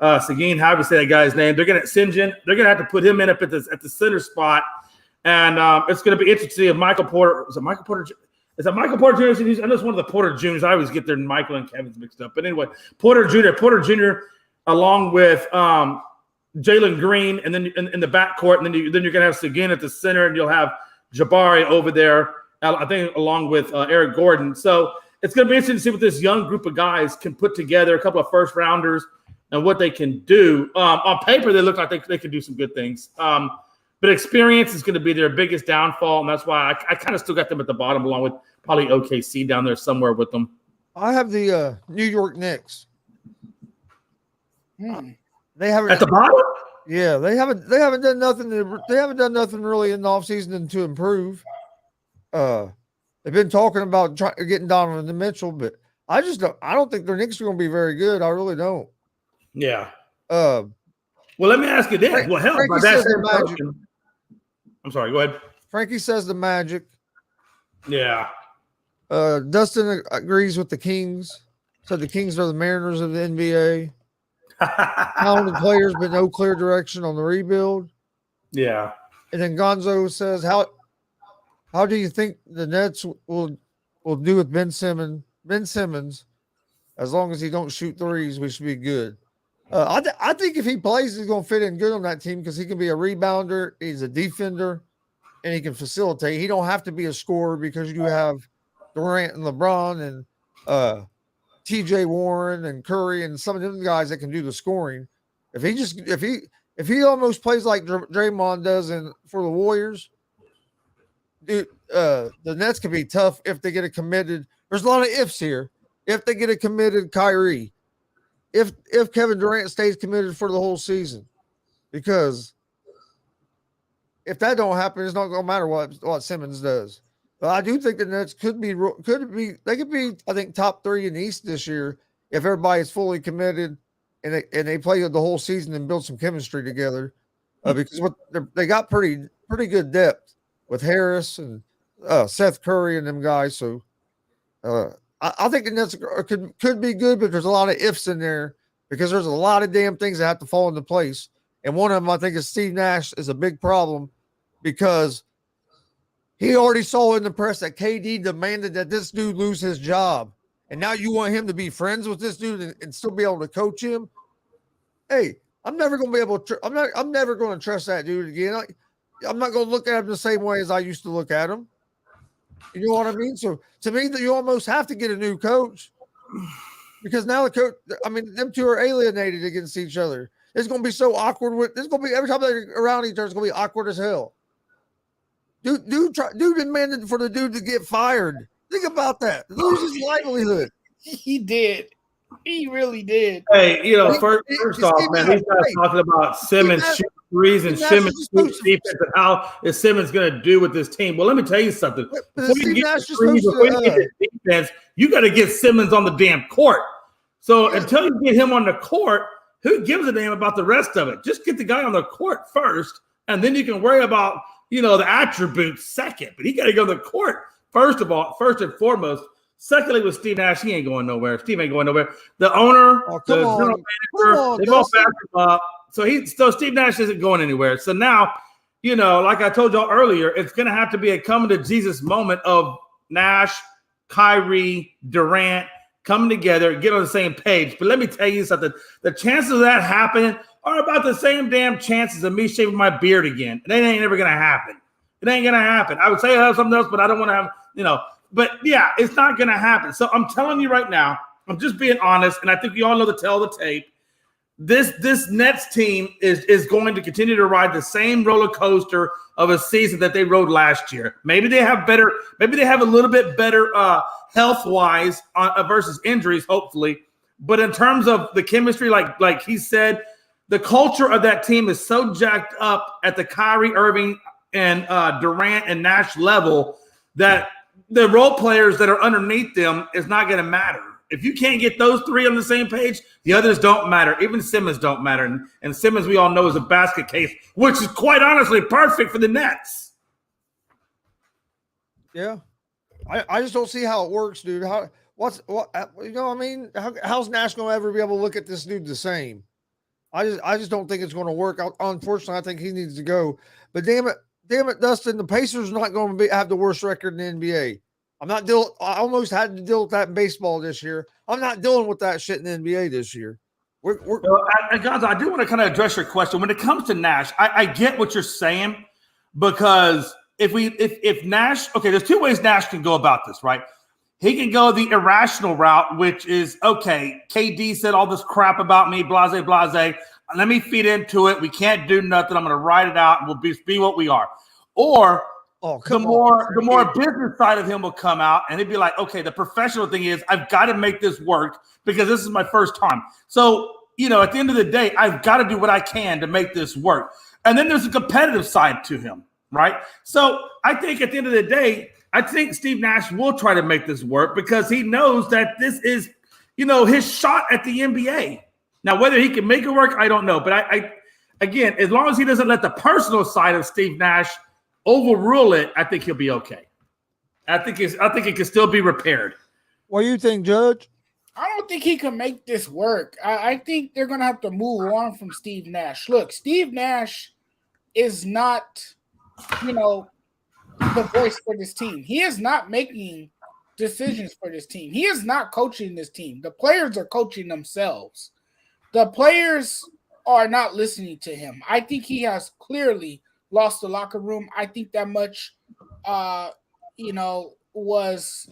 Seguin, however you say that guy's name. They're going to have to put him in up at the center spot. And it's going to be interesting to see if Michael Porter – is it Michael Porter – is that Michael Porter Jr.? I know it's one of the Porter Juniors. I always get their Michael and Kevin's mixed up. But anyway, Porter Jr. along with Jalen Green, and then in the backcourt, and then you're going to have Seguin at the center, and you'll have Jabari over there, I think, along with Eric Gordon. So it's going to be interesting to see what this young group of guys can put together, a couple of first-rounders, and what they can do. On paper, they look like they can do some good things. But experience is going to be their biggest downfall, and that's why I kind of still got them at the bottom, along with probably OKC down there somewhere with them. I have the New York Knicks. They haven't at the bottom. Yeah, they haven't done nothing. They haven't done nothing really in the offseason to improve. They've been talking about getting Donovan Mitchell, but I don't think their Knicks are going to be very good. I really don't. Yeah. Well, let me ask you this. Well, hell, by that same token, I'm sorry. Go ahead. Frankie says the Magic. Yeah. Dustin agrees with the Kings. Said the Kings are the Mariners of the NBA. Talented players, but no clear direction on the rebuild. Yeah. And then Gonzo says, "How do you think the Nets will do with Ben Simmons? Ben Simmons, as long as he don't shoot threes, we should be good." I think if he plays, he's going to fit in good on that team because he can be a rebounder, he's a defender, and he can facilitate. He don't have to be a scorer because you have Durant and LeBron and TJ Warren and Curry and some of them guys that can do the scoring. If he almost plays like Draymond does for the Warriors, dude, the Nets can be tough if they get a committed. There's a lot of ifs here. If they get a committed Kyrie, if Kevin Durant stays committed for the whole season, because if that don't happen, it's not going to matter what Simmons does. But I do think the Nets could be I think top 3 in the East this year if everybody's fully committed and they play the whole season and build some chemistry together. Because they got pretty good depth with Harris and Seth Curry and them guys. So I think the Nets could be good, but there's a lot of ifs in there because there's a lot of damn things that have to fall into place. And one of them, I think, is Steve Nash is a big problem because he already saw in the press that KD demanded that this dude lose his job. And now you want him to be friends with this dude and still be able to coach him? Hey, I'm never going to be able to I'm never going to trust that dude again. I'm not going to look at him the same way as I used to look at him. You know what I mean? So to me, you almost have to get a new coach because now the coach, them two are alienated against each other. It's going to be so awkward. It's going to be every time they're around each other, it's going to be awkward as hell. Dude demanded for the dude to get fired. Think about that. Lose his livelihood. He did. He really did. Hey, first off, man, these guys talking about Simmons shooting threes and Simmons shooting defense and how is Simmons going to do with this team? Well, let me tell you something. Before you get to defense, you got to get Simmons on the damn court. So until you get him on the court, who gives a damn about the rest of it? Just get the guy on the court first, and then you can worry about the attributes second. But he got to go to the court first and foremost. Secondly, with Steve Nash, he ain't going nowhere. Steve ain't going nowhere. The owner, the general manager, they both back him up. So Steve Nash isn't going anywhere. So now, like I told y'all earlier, it's going to have to be a coming to Jesus moment of Nash, Kyrie, Durant coming together, get on the same page. But let me tell you something. The chances of that happening are about the same damn chances of me shaving my beard again. And it ain't never going to happen. It ain't going to happen. I would say I have something else, but I don't want to have, But, yeah, it's not going to happen. So I'm telling you right now, I'm just being honest, and I think we all know the tell of the tape. This Nets team is going to continue to ride the same roller coaster of a season that they rode last year. Maybe they have a little bit better health-wise versus injuries, hopefully. But in terms of the chemistry, like he said, the culture of that team is so jacked up at the Kyrie Irving and Durant and Nash level that the role players that are underneath them is not going to matter. If you can't get those three on the same page, the others don't matter. Even Simmons don't matter. And Simmons, we all know, is a basket case, which is quite honestly perfect for the Nets. Yeah. I just don't see how it works, dude. How's Nash going to ever be able to look at this dude the same? I just don't think it's going to work. Unfortunately, I think he needs to go. But damn it, Dustin, the Pacers are not going to have the worst record in the NBA. I almost had to deal with that in baseball this year. I'm not dealing with that shit in the NBA this year. Gonzo, I do want to kind of address your question. When it comes to Nash, I get what you're saying, because if Nash, okay, there's two ways Nash can go about this, right? He can go the irrational route, which is, okay, KD said all this crap about me, blase, blase. Let me feed into it. We can't do nothing. I'm going to ride it out, and we'll be what we are. Or the more business side of him will come out, and he'd be like, okay, the professional thing is I've got to make this work because this is my first time. So, at the end of the day, I've got to do what I can to make this work. And then there's a competitive side to him, right? So I think at the end of the day, I think Steve Nash will try to make this work because he knows that this is, his shot at the NBA. Now, whether he can make it work, I don't know. But I again, as long as he doesn't let the personal side of Steve Nash overrule it, I think he'll be okay. I think it can still be repaired. What do you think, Judge? I don't think he can make this work. I think they're going to have to move on from Steve Nash. Look, Steve Nash is not, the voice for this team. He is not making decisions for this team. He is not coaching this team. The players are coaching themselves. The players are not listening to him. I think he has clearly lost the locker room. I think that much, was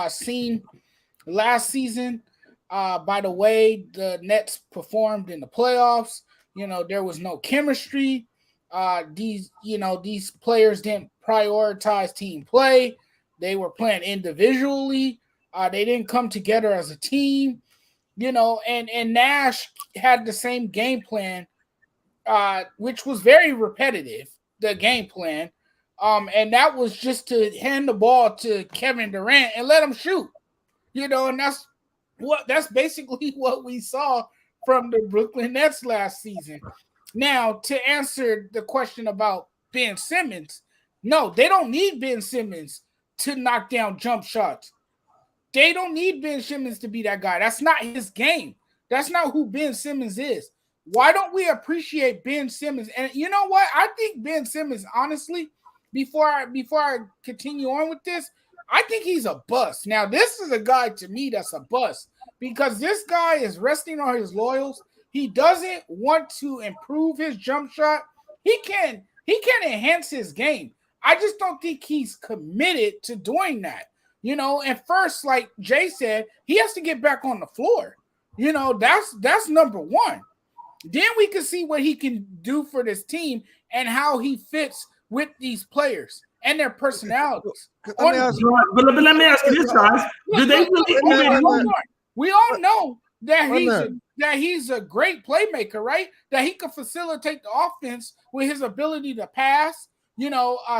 seen last season by the way the Nets performed in the playoffs. There was no chemistry. These players didn't prioritize team play. They were playing individually. They didn't come together as a team, and Nash had the same game plan, which was very repetitive, the game plan. And that was just to hand the ball to Kevin Durant and let him shoot, and that's basically what we saw from the Brooklyn Nets last season. Now, to answer the question about Ben Simmons, no, they don't need Ben Simmons to knock down jump shots. They don't need Ben Simmons to be that guy. That's not his game. That's not who Ben Simmons is. Why don't we appreciate Ben Simmons? And you know what? I think Ben Simmons, honestly, before I continue on with this, I think he's a bust. Now, this is a guy to me that's a bust because this guy is resting on his laurels. He doesn't want to improve his jump shot. He can enhance his game. I just don't think he's committed to doing that. And first, like Jay said, he has to get back on the floor. That's number one. Then we can see what he can do for this team and how he fits with these players and their personalities. But let me ask you this, guys. Do they really? We all know that he's a great playmaker, right? That he can facilitate the offense with his ability to pass,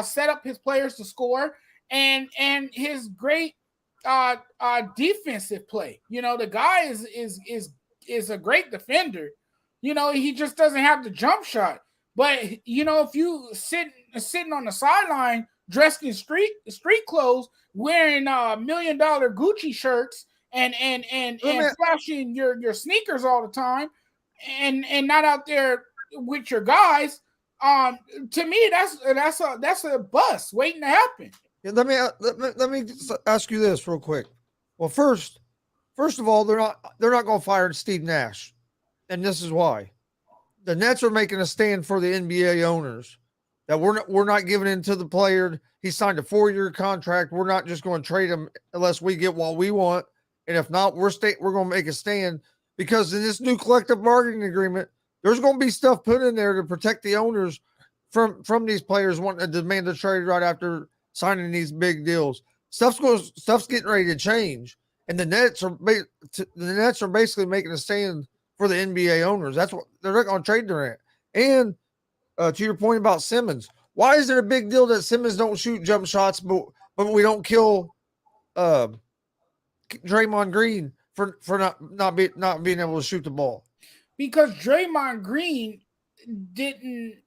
set up his players to score, and his great defensive play. The guy is a great defender. He just doesn't have the jump shot. But if you sitting on the sideline dressed in street clothes, wearing $1 million Gucci shirts and flashing your sneakers all the time, and not out there with your guys, to me that's a bust waiting to happen. Yeah, let me ask you this real quick. Well, first of all, they're not going to fire Steve Nash, and this is why. The Nets are making a stand for the NBA owners that we're not giving in to the player. He signed a 4-year contract. We're not just going to trade him unless we get what we want, and if not, we're going to make a stand because in this new collective bargaining agreement, there's going to be stuff put in there to protect the owners from these players wanting to demand a trade right after signing these big deals. Stuff's getting ready to change, and the Nets are basically making a stand for the NBA owners. That's what they're not going to trade Durant. And to your point about Simmons, why is it a big deal that Simmons don't shoot jump shots, but we don't kill Draymond Green for not being able to shoot the ball? Because Draymond Green didn't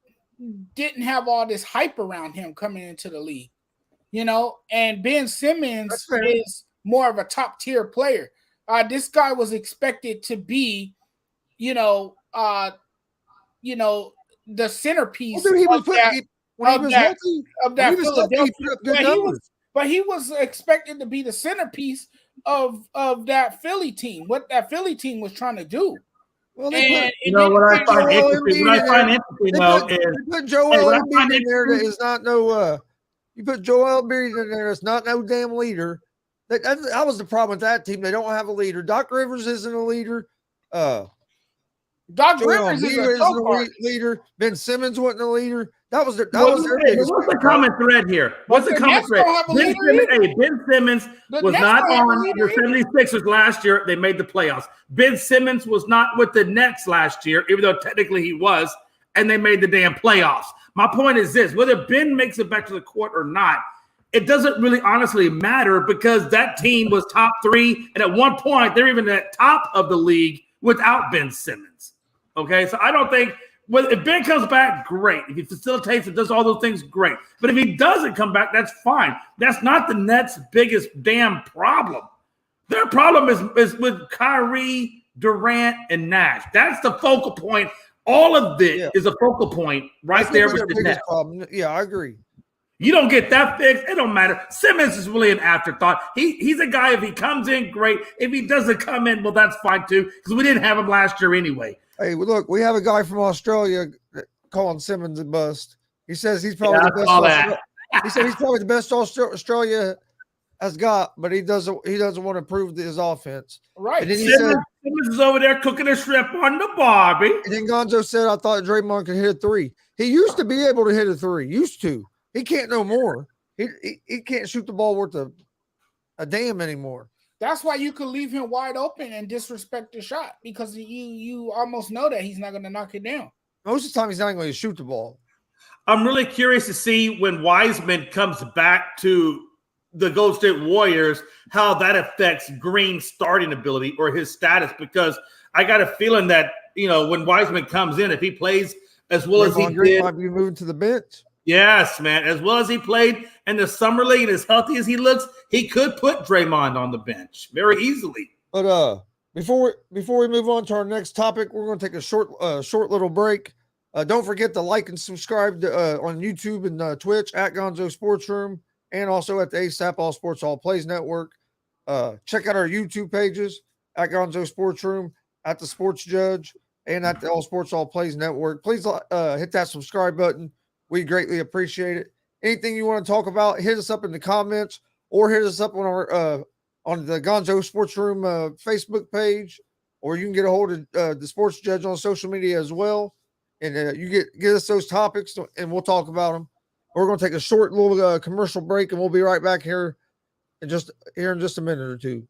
have all this hype around him coming into the league, and Ben Simmons is more of a top tier player. This guy was expected to be, the centerpiece Well, dude, he was of that. when he was healthy. Of that When he was healthy, he Philadelphia, put up good numbers. but he was expected to be the centerpiece of that Philly team. What that Philly team was trying to do. Well, what I find interesting, though, is they put Joel Embiid in there that is not no. You put Joel Embiid in there that's not no damn leader. That was the problem with that team. They don't have a leader. Doc Rivers isn't a leader. Doc Rivers isn't a leader. Ben Simmons wasn't a leader. That was their biggest. What's the common thread here? What's the common thread? Ben Simmons was not on the 76ers last year. They made the playoffs. Ben Simmons was not with the Nets last year, even though technically he was, and they made the damn playoffs. My point is this: whether Ben makes it back to the court or not, it doesn't really honestly matter because that team was top 3, and at one point they're even at top of the league without Ben Simmons. Okay, so I don't think if Ben comes back, great. If he facilitates and does all those things, great. But if he doesn't come back, that's fine. That's not the Nets' biggest damn problem. Their problem is with Kyrie, Durant, and Nash. That's the focal point. All of this is a focal point right there with the Nets. Problem. Yeah, I agree. You don't get that fixed, it don't matter. Simmons is really an afterthought. He's a guy, if he comes in, great. If he doesn't come in, well, that's fine too, because we didn't have him last year anyway. Hey, look, we have a guy from Australia calling Simmons a bust. He says he's probably the best. He said he's probably the best Australia has got, but he doesn't want to prove his offense. Right. And then Simmons is over there cooking a shrimp on the barbie. And then Gonzo said, I thought Draymond could hit a 3. He used to be able to hit a 3. Used to. He can't no more. He can't shoot the ball worth a damn anymore. That's why you could leave him wide open and disrespect the shot because you almost know that he's not going to knock it down. Most of the time, he's not going to shoot the ball. I'm really curious to see when Wiseman comes back to the Golden State Warriors, how that affects Green's starting ability or his status, because I got a feeling that, when Wiseman comes in, if he plays as well as he did, might be moving to the bench. Yes, man. As well as he played in the summer league and as healthy as he looks, he could put Draymond on the bench very easily. But before we move on to our next topic, we're going to take a short little break. Don't forget to like and subscribe on YouTube and Twitch at Gonzo Sports Room, and also at the ASAP All Sports All Plays Network. Check out our YouTube pages at Gonzo Sports Room, at the Sports Judge, and at the All Sports All Plays Network. Please hit that subscribe button. We greatly appreciate it. Anything you want to talk about, hit us up in the comments or hit us up on our on the Gonzo Sports Room Facebook page, or you can get a hold of the Sports Judge on social media as well. And you get us those topics, and we'll talk about them. We're going to take a short little commercial break, and we'll be right back here in just a minute or two.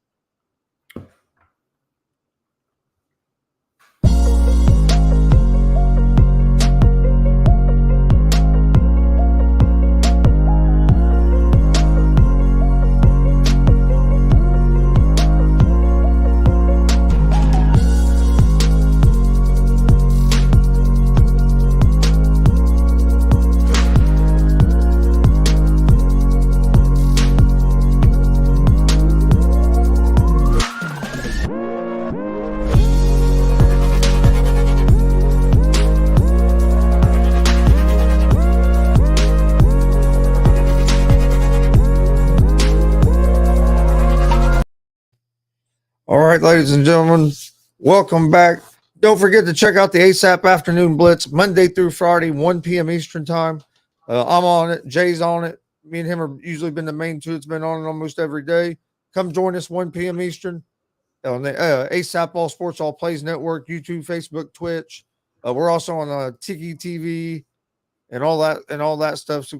All right, ladies and gentlemen, welcome back. Don't forget to check out the ASAP Afternoon Blitz, Monday through Friday, 1 p.m. Eastern time. I'm on it. Jay's on it. Me and him are usually been the main two. It's been on it almost every day. Come join us 1 p.m. Eastern on the ASAP All Sports All Plays Network, YouTube, Facebook, Twitch. We're also on Tiki TV and all that stuff. So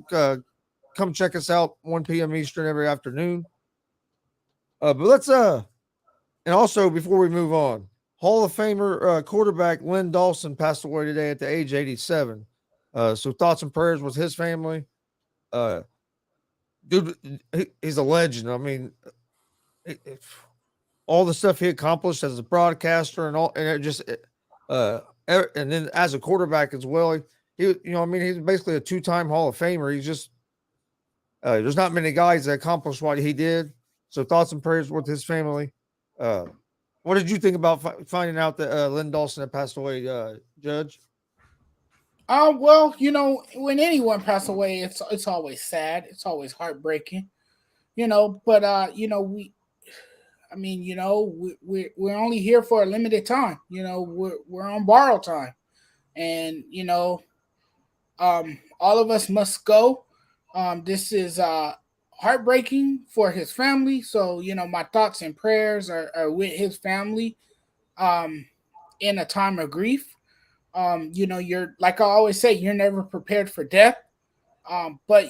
come check us out 1 p.m. Eastern every afternoon. But let's and also, before we move on, Hall of Famer quarterback Len Dawson passed away today at the age 87. So thoughts and prayers with his family. Dude, he's a legend. I mean, all the stuff he accomplished as a broadcaster and all, and it just, and then as a quarterback as well. He's basically a 2-time Hall of Famer. He's just, there's not many guys that accomplished what he did. So thoughts and prayers with his family. What did you think about finding out that Len Dawson had passed away, Judge? Well, when anyone passes away, it's always sad. It's always heartbreaking. But we're only here for a limited time. We're on borrowed time, and all of us must go. This is heartbreaking for his family. So my thoughts and prayers are with his family in a time of grief. You're, like I always say, you're never prepared for death. But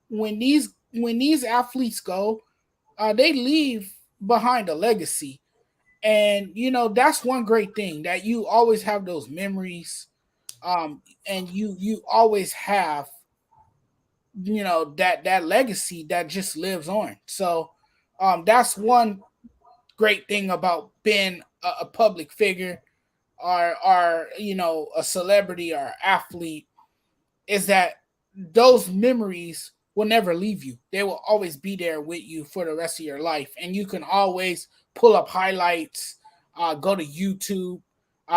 when these athletes go, they leave behind a legacy. And that's one great thing, that you always have those memories. And you always have that legacy that just lives on. So that's one great thing about being a public figure, or a celebrity or athlete, is that those memories will never leave you. They will always be there with you for the rest of your life. And you can always pull up highlights, go to YouTube,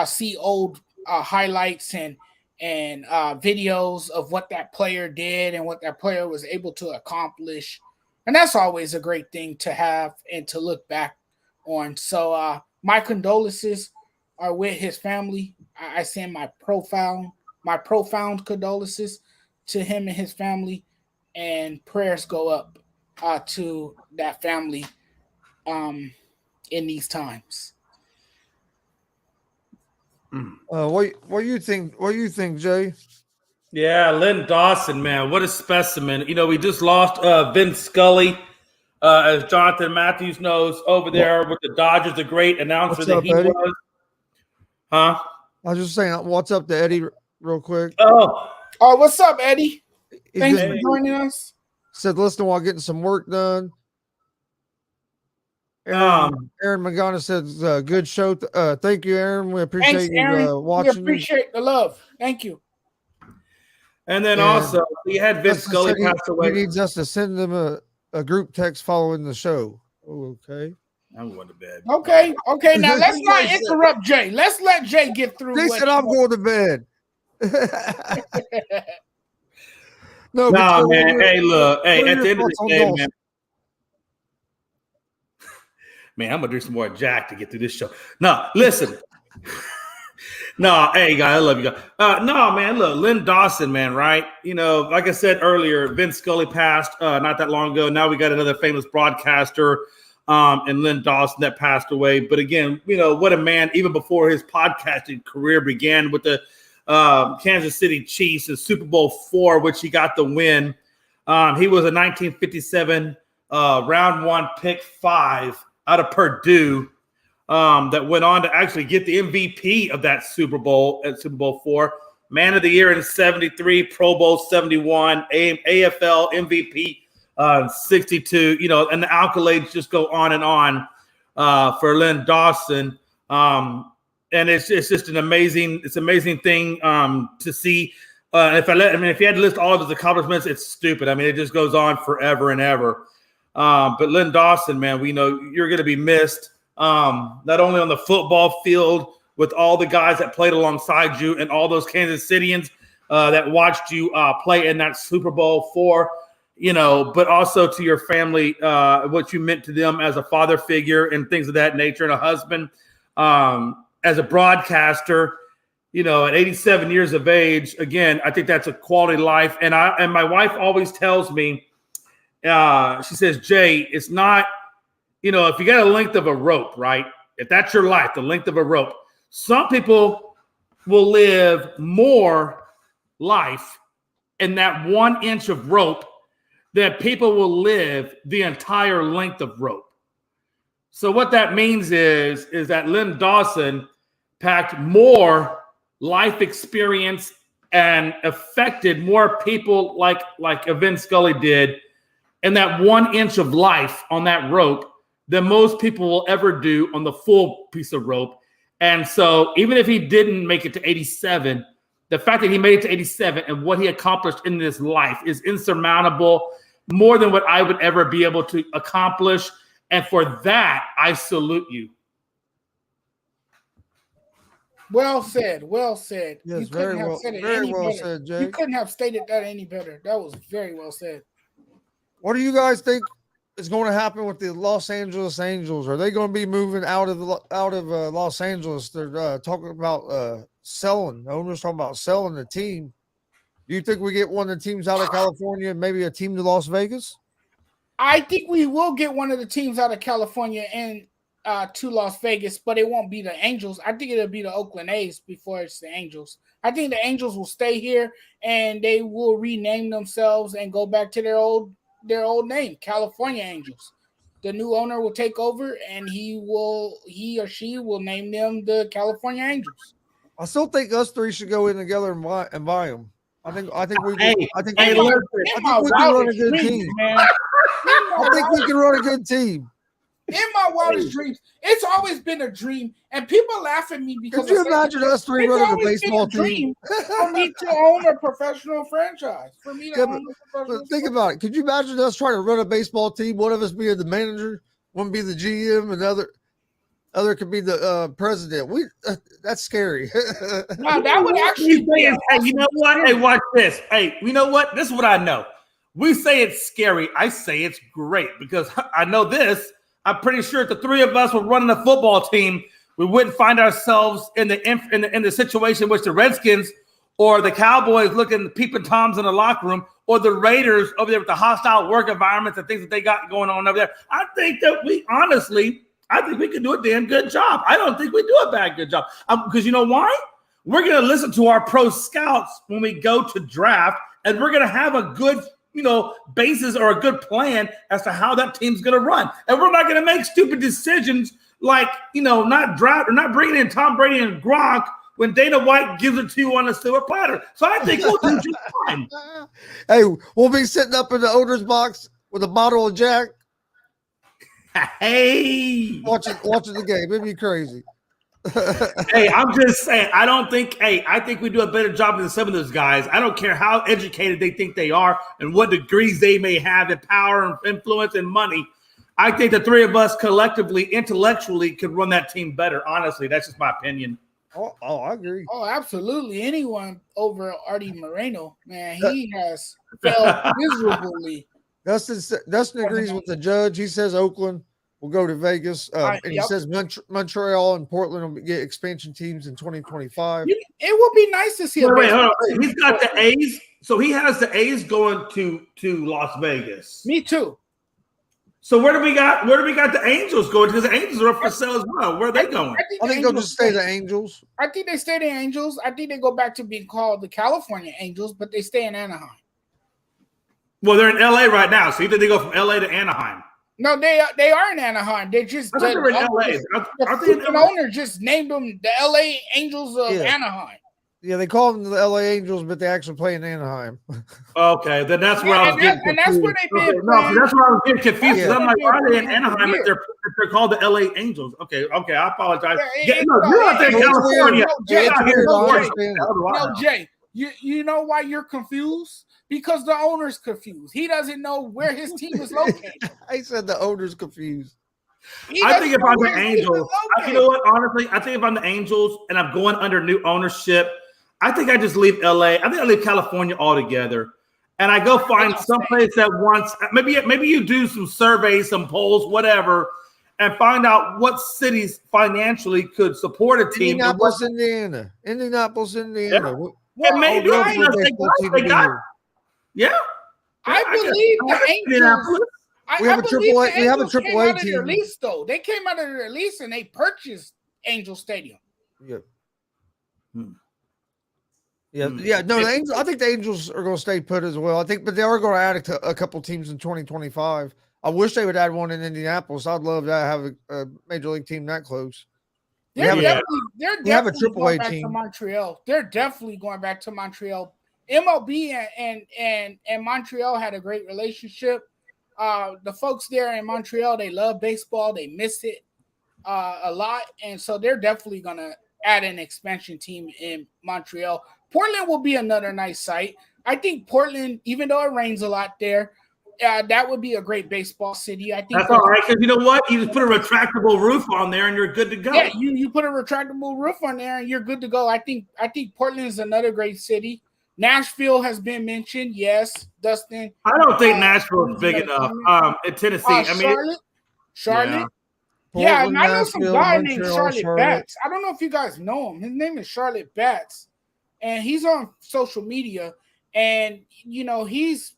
see old highlights and videos of what that player did and what that player was able to accomplish. And that's always a great thing to have and to look back on. So my condolences are with his family. I send my profound condolences to him and his family, and prayers go up to that family in these times. What do you think? What do you think, Jay? Yeah, Len Dawson, man, what a specimen. We just lost Vince Scully, as Jonathan Matthews knows, over there with the Dodgers, the great announcer that he Eddie? was. Huh? I was just saying, what's up to Eddie real quick? Oh, what's up, Eddie? Thanks for joining us. Said, listen while getting some work done. Aaron Magana says, good show. Thank you, Aaron. We appreciate you watching. We appreciate the love. Thank you. And then also, we had Vince Scully pass away. He needs us to send them a group text following the show. Okay. I'm going to bed. Okay. Now let's not interrupt Jay. Let's let Jay get through. They said I'm going to bed. No, man. Hey, look. Hey, at the end of the day, man, I'm gonna drink some more Jack to get through this show. No, listen. No, hey guys, I love you guys. No, man, look, Len Dawson, man, right? Like I said earlier, Vince Scully passed not that long ago. Now we got another famous broadcaster, and Len Dawson that passed away. But again, what a man! Even before his podcasting career began with the Kansas City Chiefs in Super Bowl IV, which he got the win. He was a 1957 round 1 pick 5 out of Purdue, that went on to actually get the MVP of that Super Bowl at Super Bowl IV, Man of the Year in 73, Pro Bowl 71, AFL MVP 62. And the accolades just go on and on for Len Dawson. And it's just an amazing thing to see. If you had to list all of his accomplishments, it's stupid. It just goes on forever and ever. But Len Dawson, man, we know you're going to be missed, not only on the football field with all the guys that played alongside you and all those Kansas Cityans that watched you play in that Super Bowl IV, but also to your family, what you meant to them as a father figure and things of that nature, and a husband, as a broadcaster, at 87 years of age. Again, I think that's a quality life. And my wife always tells me, she says, Jay, it's not, if you got a length of a rope, right? If that's your life, the length of a rope, some people will live more life in that 1 inch of rope than people will live the entire length of rope. So what that means is that Len Dawson packed more life experience and affected more people like Vince Scully did in that 1 inch of life on that rope than most people will ever do on the full piece of rope. And so even if he didn't make it to 87, the fact that he made it to 87 and what he accomplished in this life is insurmountable, more than what I would ever be able to accomplish. And for that, I salute you. Well said. Well said. Yes, You couldn't very have well, said it very any well better. said, You Jay. couldn't have stated that any better. That was very well said. What do you guys think is going to happen with the Los Angeles Angels? Are they going to be moving out of Los Angeles? They're talking about selling. The owners talking about selling the team. Do you think we get one of the teams out of California and maybe a team to Las Vegas? I think we will get one of the teams out of California and to Las Vegas, but it won't be the Angels. I think it'll be the Oakland A's before it's the Angels. I think the Angels will stay here and they will rename themselves and go back to their old name, California Angels. The new owner will take over and he or she will name them the California Angels. I still think us three should go in together and buy them. I think we Hey, can. I think hey, we listen. can run a good team. Man. I think we can run a good team. In my wildest dreams, it's always been a dream, and people laugh at me because Could you imagine us three running a baseball team? For me to own a professional franchise, for me to Yeah, own a professional. But think about it. Could you imagine us trying to run a baseball team? One of us being the manager, one be the GM, and the other could be the president. That's scary. No, that would actually be. Hey, you know what? Hey, watch this. Hey, you know what? This is what I know. We say it's scary. I say it's great because I know this. I'm pretty sure if the three of us were running a football team, we wouldn't find ourselves in the situation in which the Redskins or the Cowboys looking peeping toms in the locker room, or the Raiders over there with the hostile work environments and things that they got going on over there. I think we can do a damn good job. I don't think we do a bad good job because you know why? We're going to listen to our pro scouts when we go to draft, and we're going to have a good basis or a good plan as to how that team's going to run. And we're not going to make stupid decisions like, not draft or not bringing in Tom Brady and Gronk when Dana White gives it to you on a silver platter. So I think we'll do just fine. Hey, we'll be sitting up in the owner's box with a bottle of Jack. Hey, watching the game. It'd be crazy. Hey, I'm just saying, I think we do a better job than some of those guys. I don't care how educated they think they are and what degrees they may have in power and influence and money. I think the three of us collectively, intellectually, could run that team better. Honestly, that's just my opinion. Oh, I agree. Oh, absolutely. Anyone over Artie Moreno, man, he has failed miserably. Dustin agrees with the judge. He says Oakland will go to Vegas, and he says Montreal and Portland will get expansion teams in 2025. It would be nice to see. Wait, hold on. He's got the A's, so he has the A's going to Las Vegas. Me too. So where do we got the Angels going? Because the Angels are up for sale as well. Where are they going? I think they'll just stay the Angels. I think they stay the Angels. I think they go back to being called the California Angels, but they stay in Anaheim. Well, they're in LA right now, so you think they go from LA to Anaheim? No, they are in Anaheim. They just they're in LA. The owner just named them the LA Angels of Anaheim. Yeah, they call them the LA Angels, but they actually play in Anaheim. Okay, then that's where I was getting confused. And that's where they've been. No, that's where I was getting confused. Yeah. I'm like, why are they in Anaheim if they're called the LA Angels? Okay, I apologize. You're out there in California. No, Jay, you know why you're confused? Because the owner's confused. He doesn't know where his team is located. I said the owner's confused. I think if I'm the Angels, you know what? Honestly, I think if I'm the Angels and I'm going under new ownership, I think I just leave LA. I think I leave California altogether, and I go find someplace that wants. Maybe you do some surveys, some polls, whatever, and find out what cities financially could support a team. Indianapolis, Indiana. Yeah. Well, maybe they got. Yeah, I believe the Angels. We have a AAA team. Their lease, though. They came out of their lease and they purchased Angel Stadium. Yeah. Yeah. No, the Angels. I think the Angels are going to stay put as well. But they are going to add a couple teams in 2025. I wish they would add one in Indianapolis. I'd love to have a major league team that close. They're definitely have a AAA back team to Montreal. They're definitely going back to Montreal. MLB and Montreal had a great relationship. The folks there in Montreal, they love baseball. They miss it a lot. And so they're definitely going to add an expansion team in Montreal. Portland will be another nice site. I think Portland, even though it rains a lot there, that would be a great baseball city. I think that's all right. Because you know what? You just put a retractable roof on there, and you're good to go. Yeah, you put a retractable roof on there, and you're good to go. I think Portland is another great city. Nashville has been mentioned. Yes, Dustin. I don't think Nashville is big enough. In Tennessee, Charlotte. Portland, and I know some Nashville, guy named Montreal, Charlotte Batts. I don't know if you guys know him. His name is Charlotte Batts, and he's on social media, and he's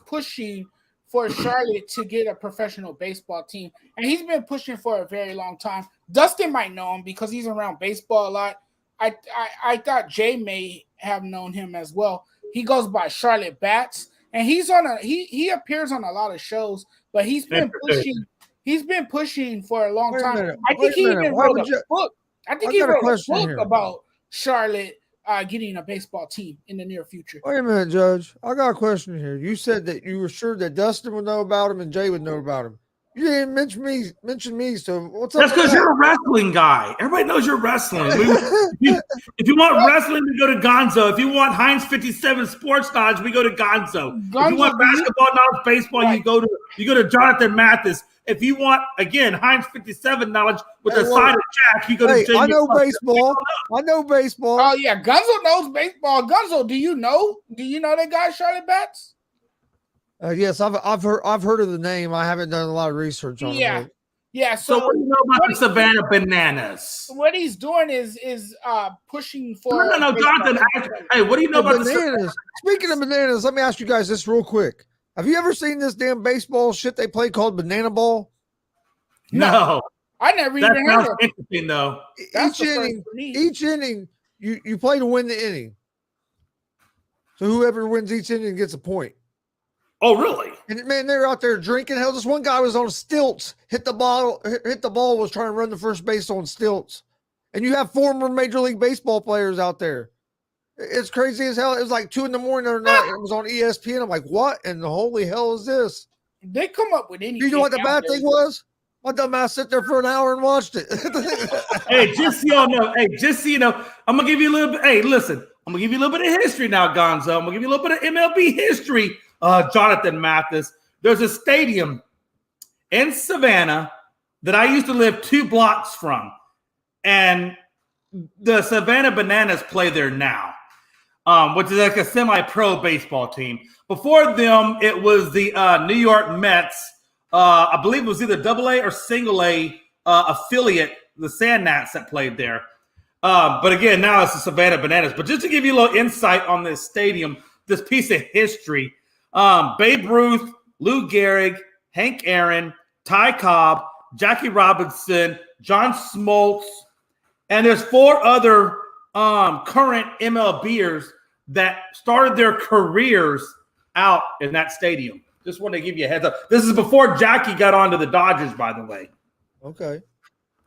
pushing for Charlotte to get a professional baseball team, and he's been pushing for a very long time. Dustin might know him because he's around baseball a lot. I thought Jay may have known him as well. He goes by Charlotte Batts, and he's on he appears on a lot of shows, but he's been pushing. He's been pushing for a long time. I think he even wrote a book. I think he wrote a book about Charlotte getting a baseball team in the near future. Wait a minute, Judge. I got a question here. You said that you were sure that Dustin would know about him and Jay would know about him. You didn't mention me. So what's up? That's because you're a wrestling guy. Everybody knows you're wrestling. If you want wrestling, we go to Gonzo. If you want Heinz 57 sports knowledge, we go to Gonzo. If you want basketball knowledge, baseball, right, you go to Jonathan Mathis. If you want, again, Heinz 57 knowledge with a side of Jack, you go to Jamie. I know baseball. I know baseball. Oh yeah, Gonzo knows baseball. Gonzo, do you know that guy Charlotte Batts? Yes, I've heard of the name. I haven't done a lot of research on it. Yeah. So what do you know about the Savannah Bananas? What he's doing is pushing for. No, Jonathan. Hey, what do you know about the bananas? Speaking of bananas, let me ask you guys this real quick. Have you ever seen this damn baseball shit they play called banana ball? No. I never even heard of it. Interesting though. Each inning, you play to win the inning. So whoever wins each inning gets a point. Oh, really? And man, they're out there drinking. Hell, this one guy was on stilts, hit the ball, was trying to run the first base on stilts. And you have former Major League Baseball players out there. It's crazy as hell. It was like 2 a.m. the other night. It was on ESPN. I'm like, what in the holy hell is this? They come up with anything. You know what the bad thing was? My dumb ass sit there for an hour and watched it. Hey, just so y'all know. Hey, just so you know, I'm gonna give you a little bit. Hey, listen, I'm gonna give you a little bit of history now, Gonzo. I'm gonna give you a little bit of MLB history. Jonathan Mathis. There's a stadium in Savannah that I used to live 2 blocks from, and the Savannah Bananas play there now, which is like a semi-pro baseball team. Before them, it was the New York Mets. I believe it was either AA or single A affiliate, the Sand Gnats, that played there. But again, now it's the Savannah Bananas. But just to give you a little insight on this stadium, this piece of history, Babe Ruth, Lou Gehrig, Hank Aaron, Ty Cobb, Jackie Robinson, John Smoltz, and there's 4 other current MLBers that started their careers out in that stadium. Just wanted to give you a heads up. This is before Jackie got onto the Dodgers, by the way. Okay.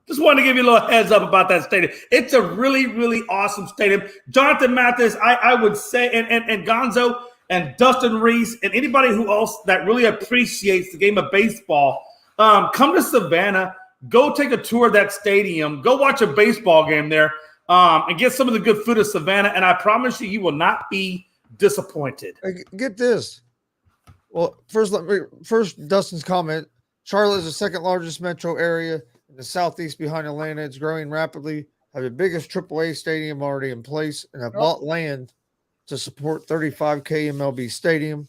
Just wanted to give you a little heads up about that stadium. It's a really, really awesome stadium. Jonathan Mathis, I would say, and Gonzo and Dustin Reese and anybody who else that really appreciates the game of baseball, come to Savannah, go take a tour of that stadium, go watch a baseball game there, and get some of the good food of Savannah, and I promise you will not be disappointed. Get this. Well, first Dustin's comment. Charlotte is the second largest metro area in the southeast behind Atlanta. It's growing rapidly. Have the biggest AAA stadium already in place and have bought land to support 35K MLB stadium.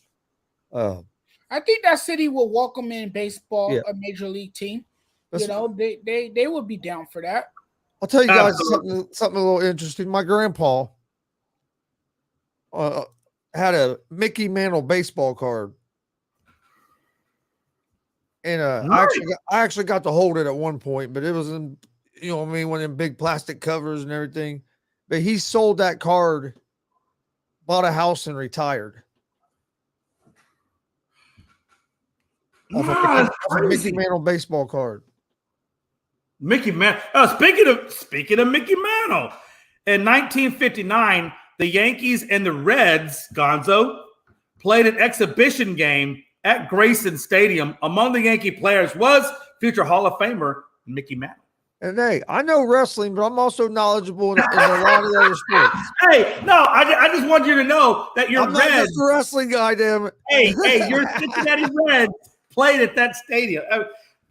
I think that city will welcome in baseball, a major league team. They would be down for that. I'll tell you guys something a little interesting. My grandpa had a Mickey Mantle baseball card. And I actually got to hold it at one point, but it was in, one of them big plastic covers and everything. But he sold that card, bought a house, and retired. Off a Mickey Mantle baseball card. Mickey Mantle. Speaking of Mickey Mantle, in 1959, the Yankees and the Reds, Gonzo, played an exhibition game at Grayson Stadium. Among the Yankee players was future Hall of Famer Mickey Mantle. And hey, I know wrestling, but I'm also knowledgeable in a lot of other sports. Hey, no, I just want you to know that your I'm not Reds. just a wrestling guy, damn it. Hey, your Cincinnati Reds played at that stadium.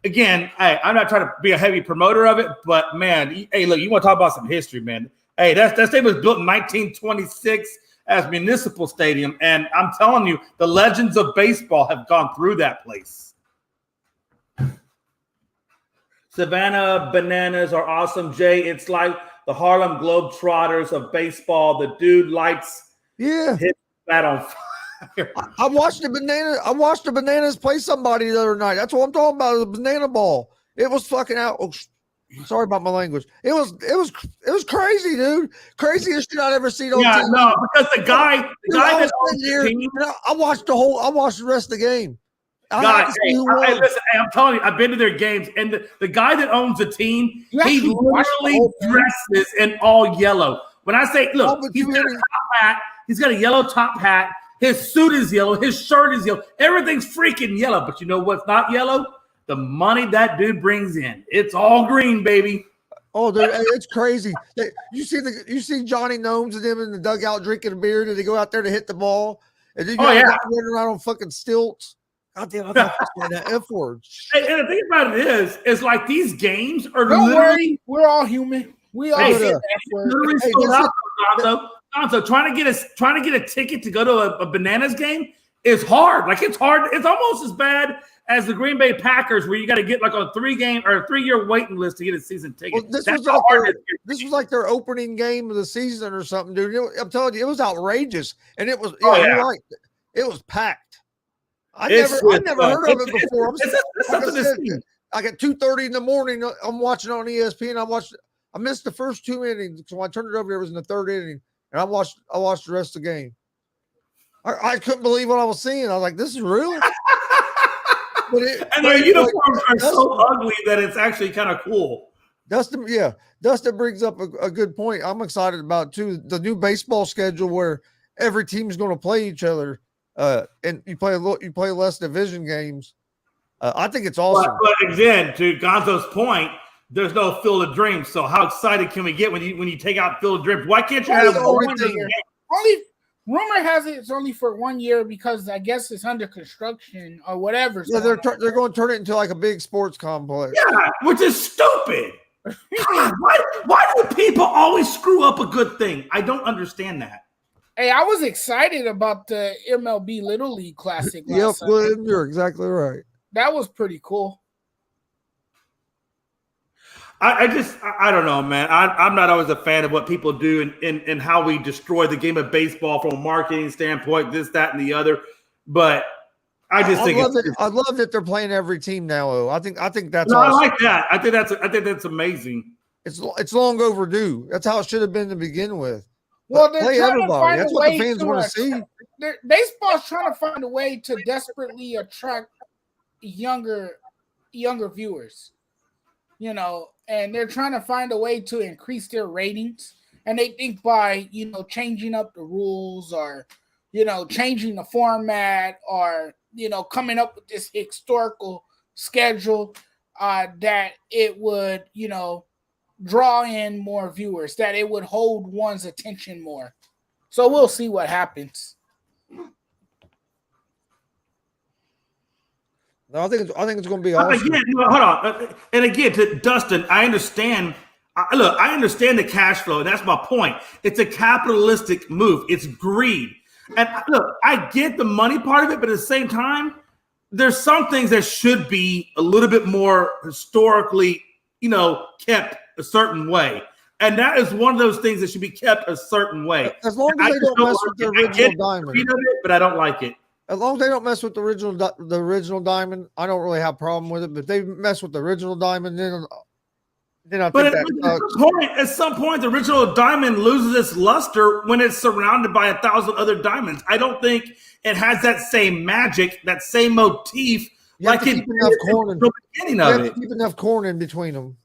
Again, I'm not trying to be a heavy promoter of it, but man, hey, look, you want to talk about some history, man. Hey, that stadium was built in 1926 as Municipal Stadium, and I'm telling you, the legends of baseball have gone through that place. Savannah Bananas are awesome, Jay. It's like the Harlem Globetrotters of baseball. The dude lights hit that on fire. I watched the Bananas play somebody the other night. That's what I'm talking about. The banana ball. It was fucking out. Oh, sorry about my language. It was crazy, dude. Craziest shit I'd ever seen on TV. No, because the guy that owns the team, I watched the rest of the game. Listen, I'm telling you, I've been to their games, and the guy that owns the team, he literally dresses in all yellow. When I say, look, he's got a top hat, he's got a yellow top hat, his suit is yellow, his shirt is yellow, everything's freaking yellow. But you know what's not yellow? The money that dude brings in. It's all green, baby. Oh, dude, it's crazy. You see Johnny Gnomes and them in the dugout drinking a beer, and they go out there to hit the ball, and then running around on fucking stilts. God damn, I thought that F word. And the thing about it is like these games are we're all human. We all say F word. Gonzo, trying to get a ticket to go to a Bananas game is hard. Like it's hard. It's almost as bad as the Green Bay Packers, where you got to get like a 3-year waiting list to get a season ticket. Well, this was like their opening game of the season or something, dude. I'm telling you, it was outrageous, and it was. You're right. It was packed. I never heard of it before. Like at 2:30 in the morning, I'm watching on ESPN. I missed the first 2 innings, so I turned it over. There was in the third inning, and I watched the rest of the game. I couldn't believe what I was seeing. I was like, "This is real." And their uniforms are so ugly that it's actually kind of cool. Dustin brings up a good point. I'm excited about too the new baseball schedule where every team is going to play each other. And you play less division games. I think it's awesome. But again, to Gonzo's point, there's no Field of Dreams. So how excited can we get when you take out Field of Dreams? Why can't you have one year? Rumor has it's only for 1 year because I guess it's under construction or whatever. Yeah, they're going to turn it into like a big sports complex. Yeah, which is stupid. God, why do people always screw up a good thing? I don't understand that. Hey, I was excited about the MLB Little League Classic last Sunday. Yep, you're exactly right. That was pretty cool. I don't know, man. I'm not always a fan of what people do and how we destroy the game of baseball from a marketing standpoint, this, that, and the other. But I love that they're playing every team now. Though. I think that's. No, awesome. I like that. I think that's amazing. It's long overdue. That's how it should have been to begin with. Well, they're trying to find That's a what way the fans want to see. Baseball's trying to find a way to desperately attract younger viewers, and they're trying to find a way to increase their ratings. And they think by, changing up the rules or, changing the format or, coming up with this historical schedule that it would, draw in more viewers, that it would hold one's attention more. So we'll see what happens. No, I think it's going to be awesome. Again, hold on. And again, to Dustin, I understand. I understand the cash flow. And that's my point. It's a capitalistic move. It's greed. And look, I get the money part of it, but at the same time, there's some things that should be a little bit more historically, kept a certain way. And that is one of those things that should be kept a certain way. As long as they don't mess with the original diamond. But I don't like it. As long as they don't mess with the original diamond, I don't really have a problem with it. But if they mess with the original diamond, then I think at some point, the original diamond loses its luster when it's surrounded by 1,000 other diamonds. I don't think it has that same magic, that same motif. Like it the beginning of it. Keep enough corn in between them.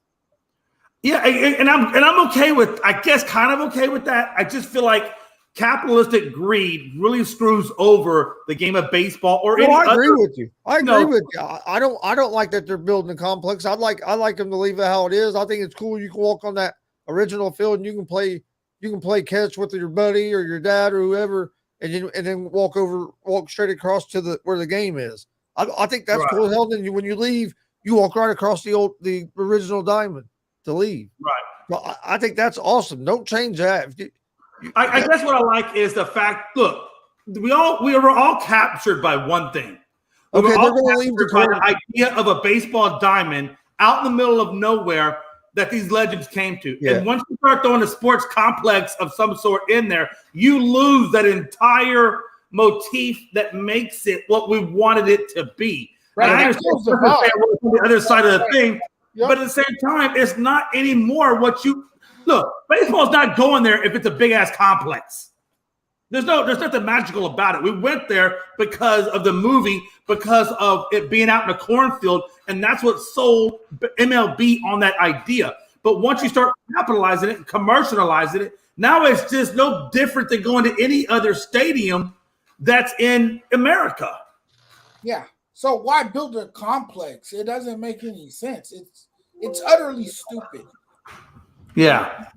Yeah, and I'm okay with. I guess kind of okay with that. I just feel like capitalistic greed really screws over the game of baseball or any I agree other. with you. I agree with you. I don't like that they're building a complex. I like them to leave it how it is. I think it's cool. You can walk on that original field and you can play catch with your buddy or your dad or whoever, and then walk straight across to where the game is. I think that's cool as hell. Then when you leave, you walk right across the original diamond to leave. Right. Well, I think that's awesome. Don't change that. I guess what I like is the fact. Look, we were all captured by one thing. They're going to leave the idea of a baseball diamond out in the middle of nowhere that these legends came to. Yeah. And once you start throwing a sports complex of some sort in there, you lose that entire motif that makes it what we wanted it to be. Right. And I understand the other side of the thing, but at the same time, it's not anymore what you look. Baseball's not going there if it's a big ass complex. There's nothing magical about it. We went there because of the movie, because of it being out in a cornfield, and that's what sold MLB on that idea. But once you start capitalizing it and commercializing it, now it's just no different than going to any other stadium that's in America. Yeah. So why build a complex? It doesn't make any sense. It's utterly stupid. Yeah.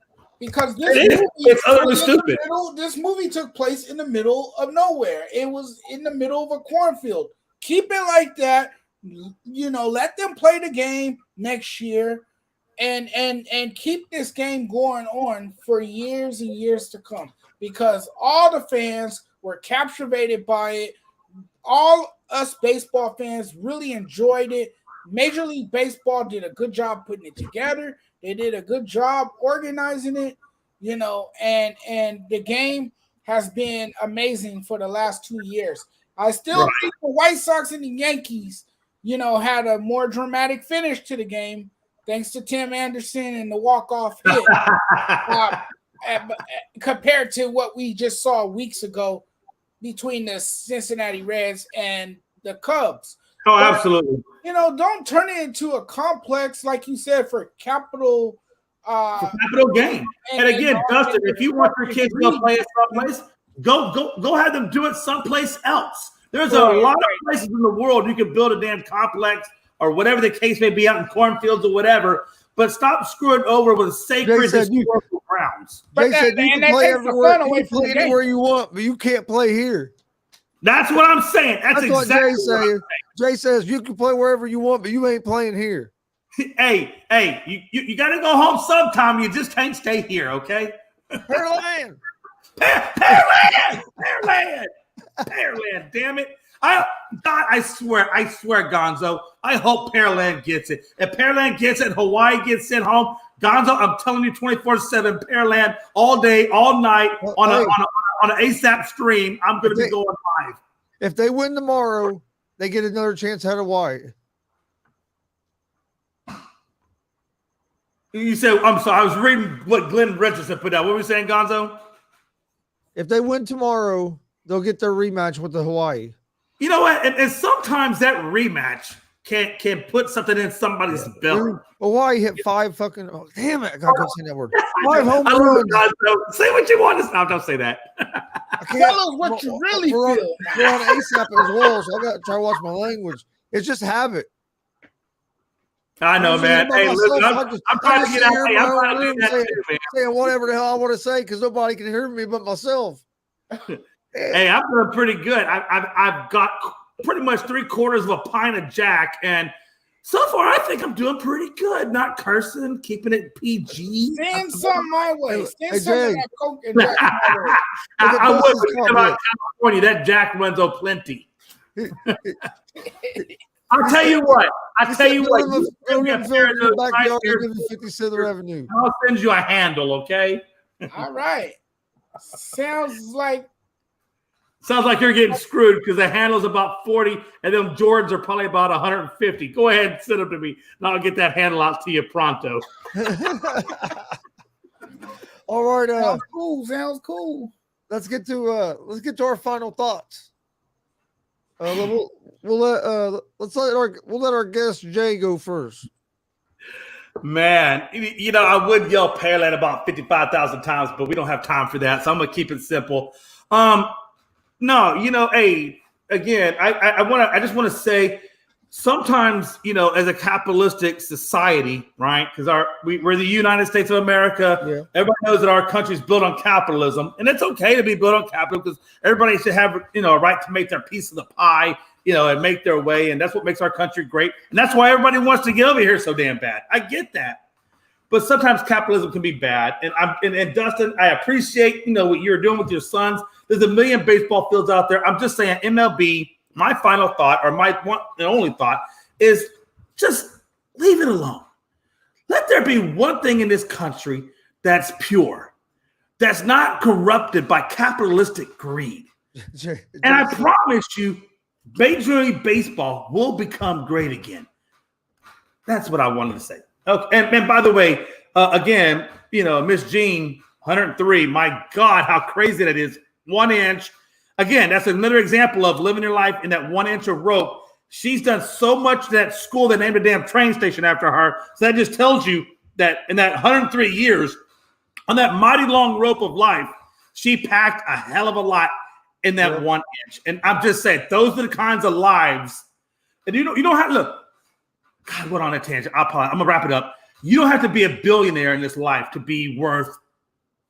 Because it's utterly stupid. This movie took place in the middle of nowhere. It was in the middle of a cornfield. Keep it like that. Let them play the game next year and keep this game going on for years and years to come, because all the fans were captivated by it. All us baseball fans really enjoyed it. Major League Baseball did a good job putting it together. They did a good job organizing it, and the game has been amazing for the last 2 years. I still think the White Sox and the Yankees, had a more dramatic finish to the game thanks to Tim Anderson and the walk-off hit compared to what we just saw weeks ago between the Cincinnati Reds and the Cubs. Oh, absolutely. Don't turn it into a complex, like you said, for capital gain. And again, Dustin, if you want your kids to go play at someplace, go have them do it someplace else. There's a lot of places in the world you can build a damn complex or whatever the case may be out in cornfields or whatever, but stop screwing over with sacred historical grounds. They said you can play everywhere, anywhere you want, but you can't play here. That's what I'm saying. That's exactly what Jay's saying. Jay says you can play wherever you want, but you ain't playing here. Hey, you got to go home sometime. You just can't stay here, okay? Pearland. Pearland, damn it. I swear, Gonzo, I hope Pearland gets it. If Pearland gets it, Hawaii gets sent home. Gonzo, I'm telling you 24/7, Pearland, all day, all night, on an ASAP stream. I'm going to be going live. If they win tomorrow, they get another chance at Hawaii. You said, I'm sorry, I was reading what Glenn Richardson put out. What were we saying, Gonzo? If they win tomorrow, they'll get their rematch with the Hawaii. You know what? And sometimes that rematch can put something in somebody's belly. Hawaii hit 5 fucking. Oh, damn it! I gotta say that word. 5 home runs. Say what you want to. No, don't say that. Tell us what you really feel. We're on ASAP as well, so I got to try to watch my language. It's just habit. I know, man. Hey, listen, I'm trying to get out here. I'm trying to do that too, man. Saying whatever the hell I want to say because nobody can hear me but myself. Hey, I'm doing pretty good. I've got pretty much 3/4 of a pint of Jack, and so far I think I'm doing pretty good. Not cursing, keeping it PG. Send some my way. Send some of that Coke and Jack my way. I would about California. That Jack runs on plenty. I'll tell you what. You give me a pair of those right here. 50 cents of revenue. I'll send you a handle, okay? All right. Sounds like you're getting screwed because the handle's about 40 and them Jordans are probably about 150. Go ahead and send them to me, and I'll get that handle out to you pronto. All right. Sounds cool. Let's get to our final thoughts. We'll let our guest Jay go first. Man, I would yell Pele about 55,000 times, but we don't have time for that. So I'm going to keep it simple. No, hey, again, I just want to say sometimes, as a capitalistic society, right? Because we're the United States of America. Yeah. Everybody knows that our country's built on capitalism, and it's okay to be built on capitalism because everybody should have, a right to make their piece of the pie, and make their way. And that's what makes our country great. And that's why everybody wants to get over here so damn bad. I get that. But sometimes capitalism can be bad. And Dustin, I appreciate, what you're doing with your sons. There's a million baseball fields out there. I'm just saying MLB, my final thought, or my one and only thought, is just leave it alone. Let there be one thing in this country that's pure, that's not corrupted by capitalistic greed. And I promise you, Major League Baseball will become great again. That's what I wanted to say. Okay, and by the way, again, Miss Jean, 103. My God, how crazy that is! 1 inch. Again, that's another example of living your life in that 1 inch of rope. She's done so much to that school that named a damn train station after her. So that just tells you that in that 103 years, on that mighty long rope of life, she packed a hell of a lot in that 1 inch. And I'm just saying, those are the kinds of lives. And you don't have to look. God, what on a tangent. I'm gonna wrap it up. You don't have to be a billionaire in this life to be worth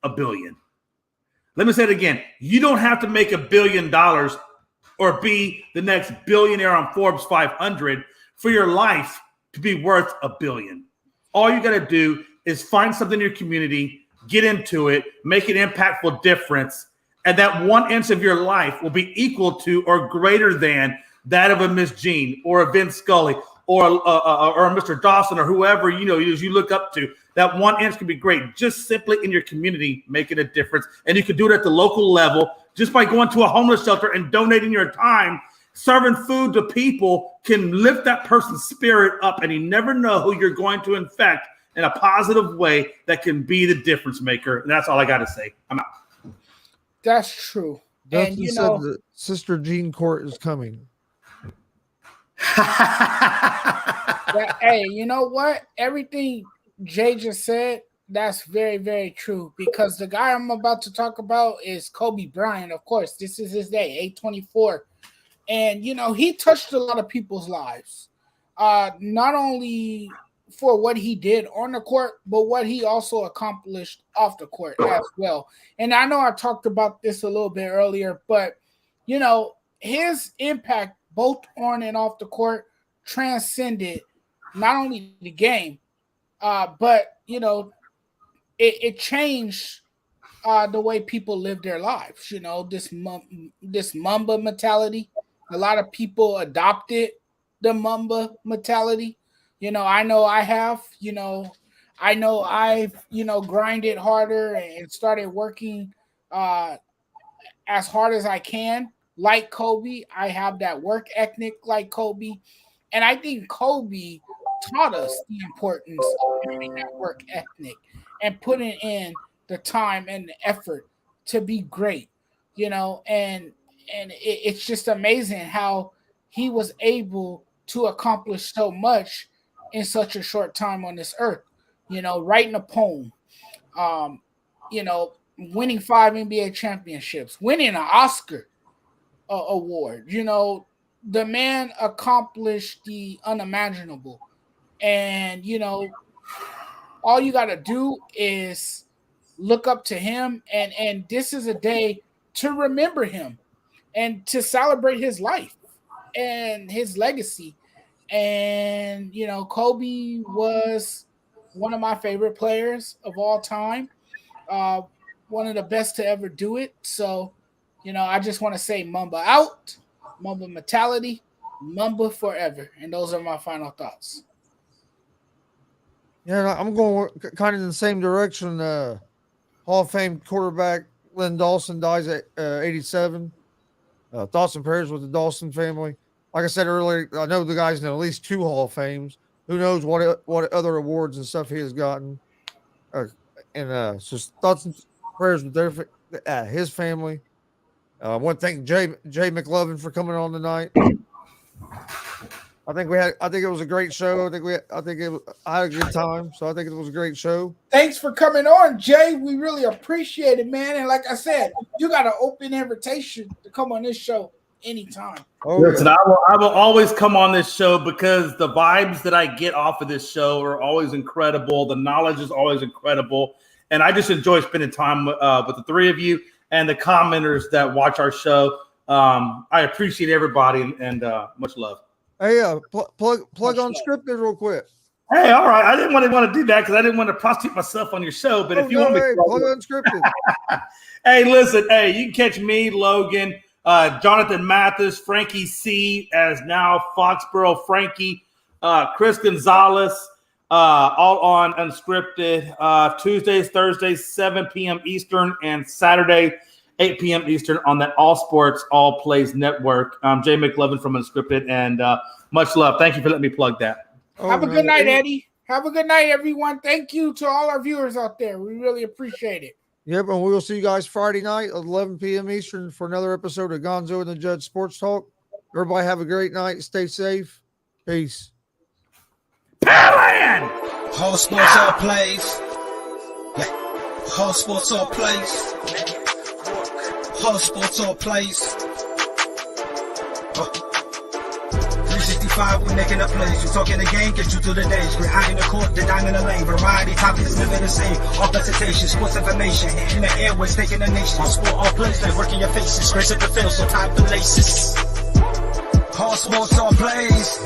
$1 billion. Let me say it again. You don't have to make $1 billion or be the next billionaire on Forbes 500 for your life to be worth $1 billion. All you got to do is find something in your community, get into it, make an impactful difference, and that 1 inch of your life will be equal to or greater than that of a Miss Jean or a Vince Scully or a Mr. Dawson or whoever you look up to. That 1 inch can be great. Just simply in your community, making a difference. And you can do it at the local level just by going to a homeless shelter and donating your time. Serving food to people can lift that person's spirit up, and you never know who you're going to infect in a positive way that can be the difference maker. And that's all I got to say. I'm out. That's true. Dustin said that Sister Jean Court is coming. Hey, you know what? Everything Jay just said, that's very, very true. Because the guy I'm about to talk about is Kobe Bryant. Of course, this is his day, 8/24. And, he touched a lot of people's lives. Not only for what he did on the court, but what he also accomplished off the court as well. And I know I talked about this a little bit earlier, but, his impact both on and off the court transcended not only the game, but it changed the way people live their lives. This Mamba mentality. A lot of people adopted the Mamba mentality. I know I have. I know I've grinded harder and started working as hard as I can. Like Kobe, I have that work ethic like Kobe. And I think Kobe taught us the importance of having that work ethic and putting in the time and the effort to be great, and it's just amazing how he was able to accomplish so much in such a short time on this earth, writing a poem, winning 5 NBA championships, winning an Oscar award. The man accomplished the unimaginable. And, all you got to do is look up to him. And this is a day to remember him and to celebrate his life and his legacy. And, Kobe was one of my favorite players of all time. One of the best to ever do it. So, I just want to say Mamba out, Mamba mentality, Mamba forever. And those are my final thoughts. Yeah, I'm going kind of in the same direction. Hall of Fame quarterback Len Dawson dies at 87. Thoughts and prayers with the Dawson family. Like I said earlier, I know the guy's in at least 2 Hall of Fames. Who knows what other awards and stuff he has gotten. So thoughts and prayers with his family. I want to thank Jay McLovin for coming on tonight. I think it was a great show. I had a good time. So I think it was a great show. Thanks for coming on, Jay. We really appreciate it, man. And like I said, you got an open invitation to come on this show anytime. Listen, yeah. I will always come on this show because the vibes that I get off of this show are always incredible. The knowledge is always incredible. And I just enjoy spending time with the three of you and the commenters that watch our show. I appreciate everybody and much love. Hey, plug Unscripted real quick. Hey, all right. I didn't want to do that because I didn't want to prostitute myself on your show. But if you want me to plug Unscripted. Hey, listen. Hey, you can catch me, Logan, Jonathan Mathis, Frankie C, as now Foxborough Frankie, Chris Gonzalez, all on Unscripted. Tuesdays, Thursdays, 7 p.m. Eastern, and Saturday, 8 p.m. Eastern on the All Sports, All Plays Network. I'm Jay McLovin from Unscripted, and much love. Thank you for letting me plug that. Have a good night, Eddie. Have a good night, everyone. Thank you to all our viewers out there. We really appreciate it. Yep, and we will see you guys Friday night at 11 p.m. Eastern for another episode of Gonzo and the Judge Sports Talk. Everybody have a great night. Stay safe. Peace. Powerland! Whole sports all plays. Whole sports all plays. Whole sports all plays. 365, we're making a plays. We're talking the game, get you to the days. We're high in the court, the dime in the lane. Variety topics living the same. All presentation, sports information. In the airways, taking the nation. All sport, all plays, like working your faces. Grace at the field, so tie the laces. Whole sports all plays.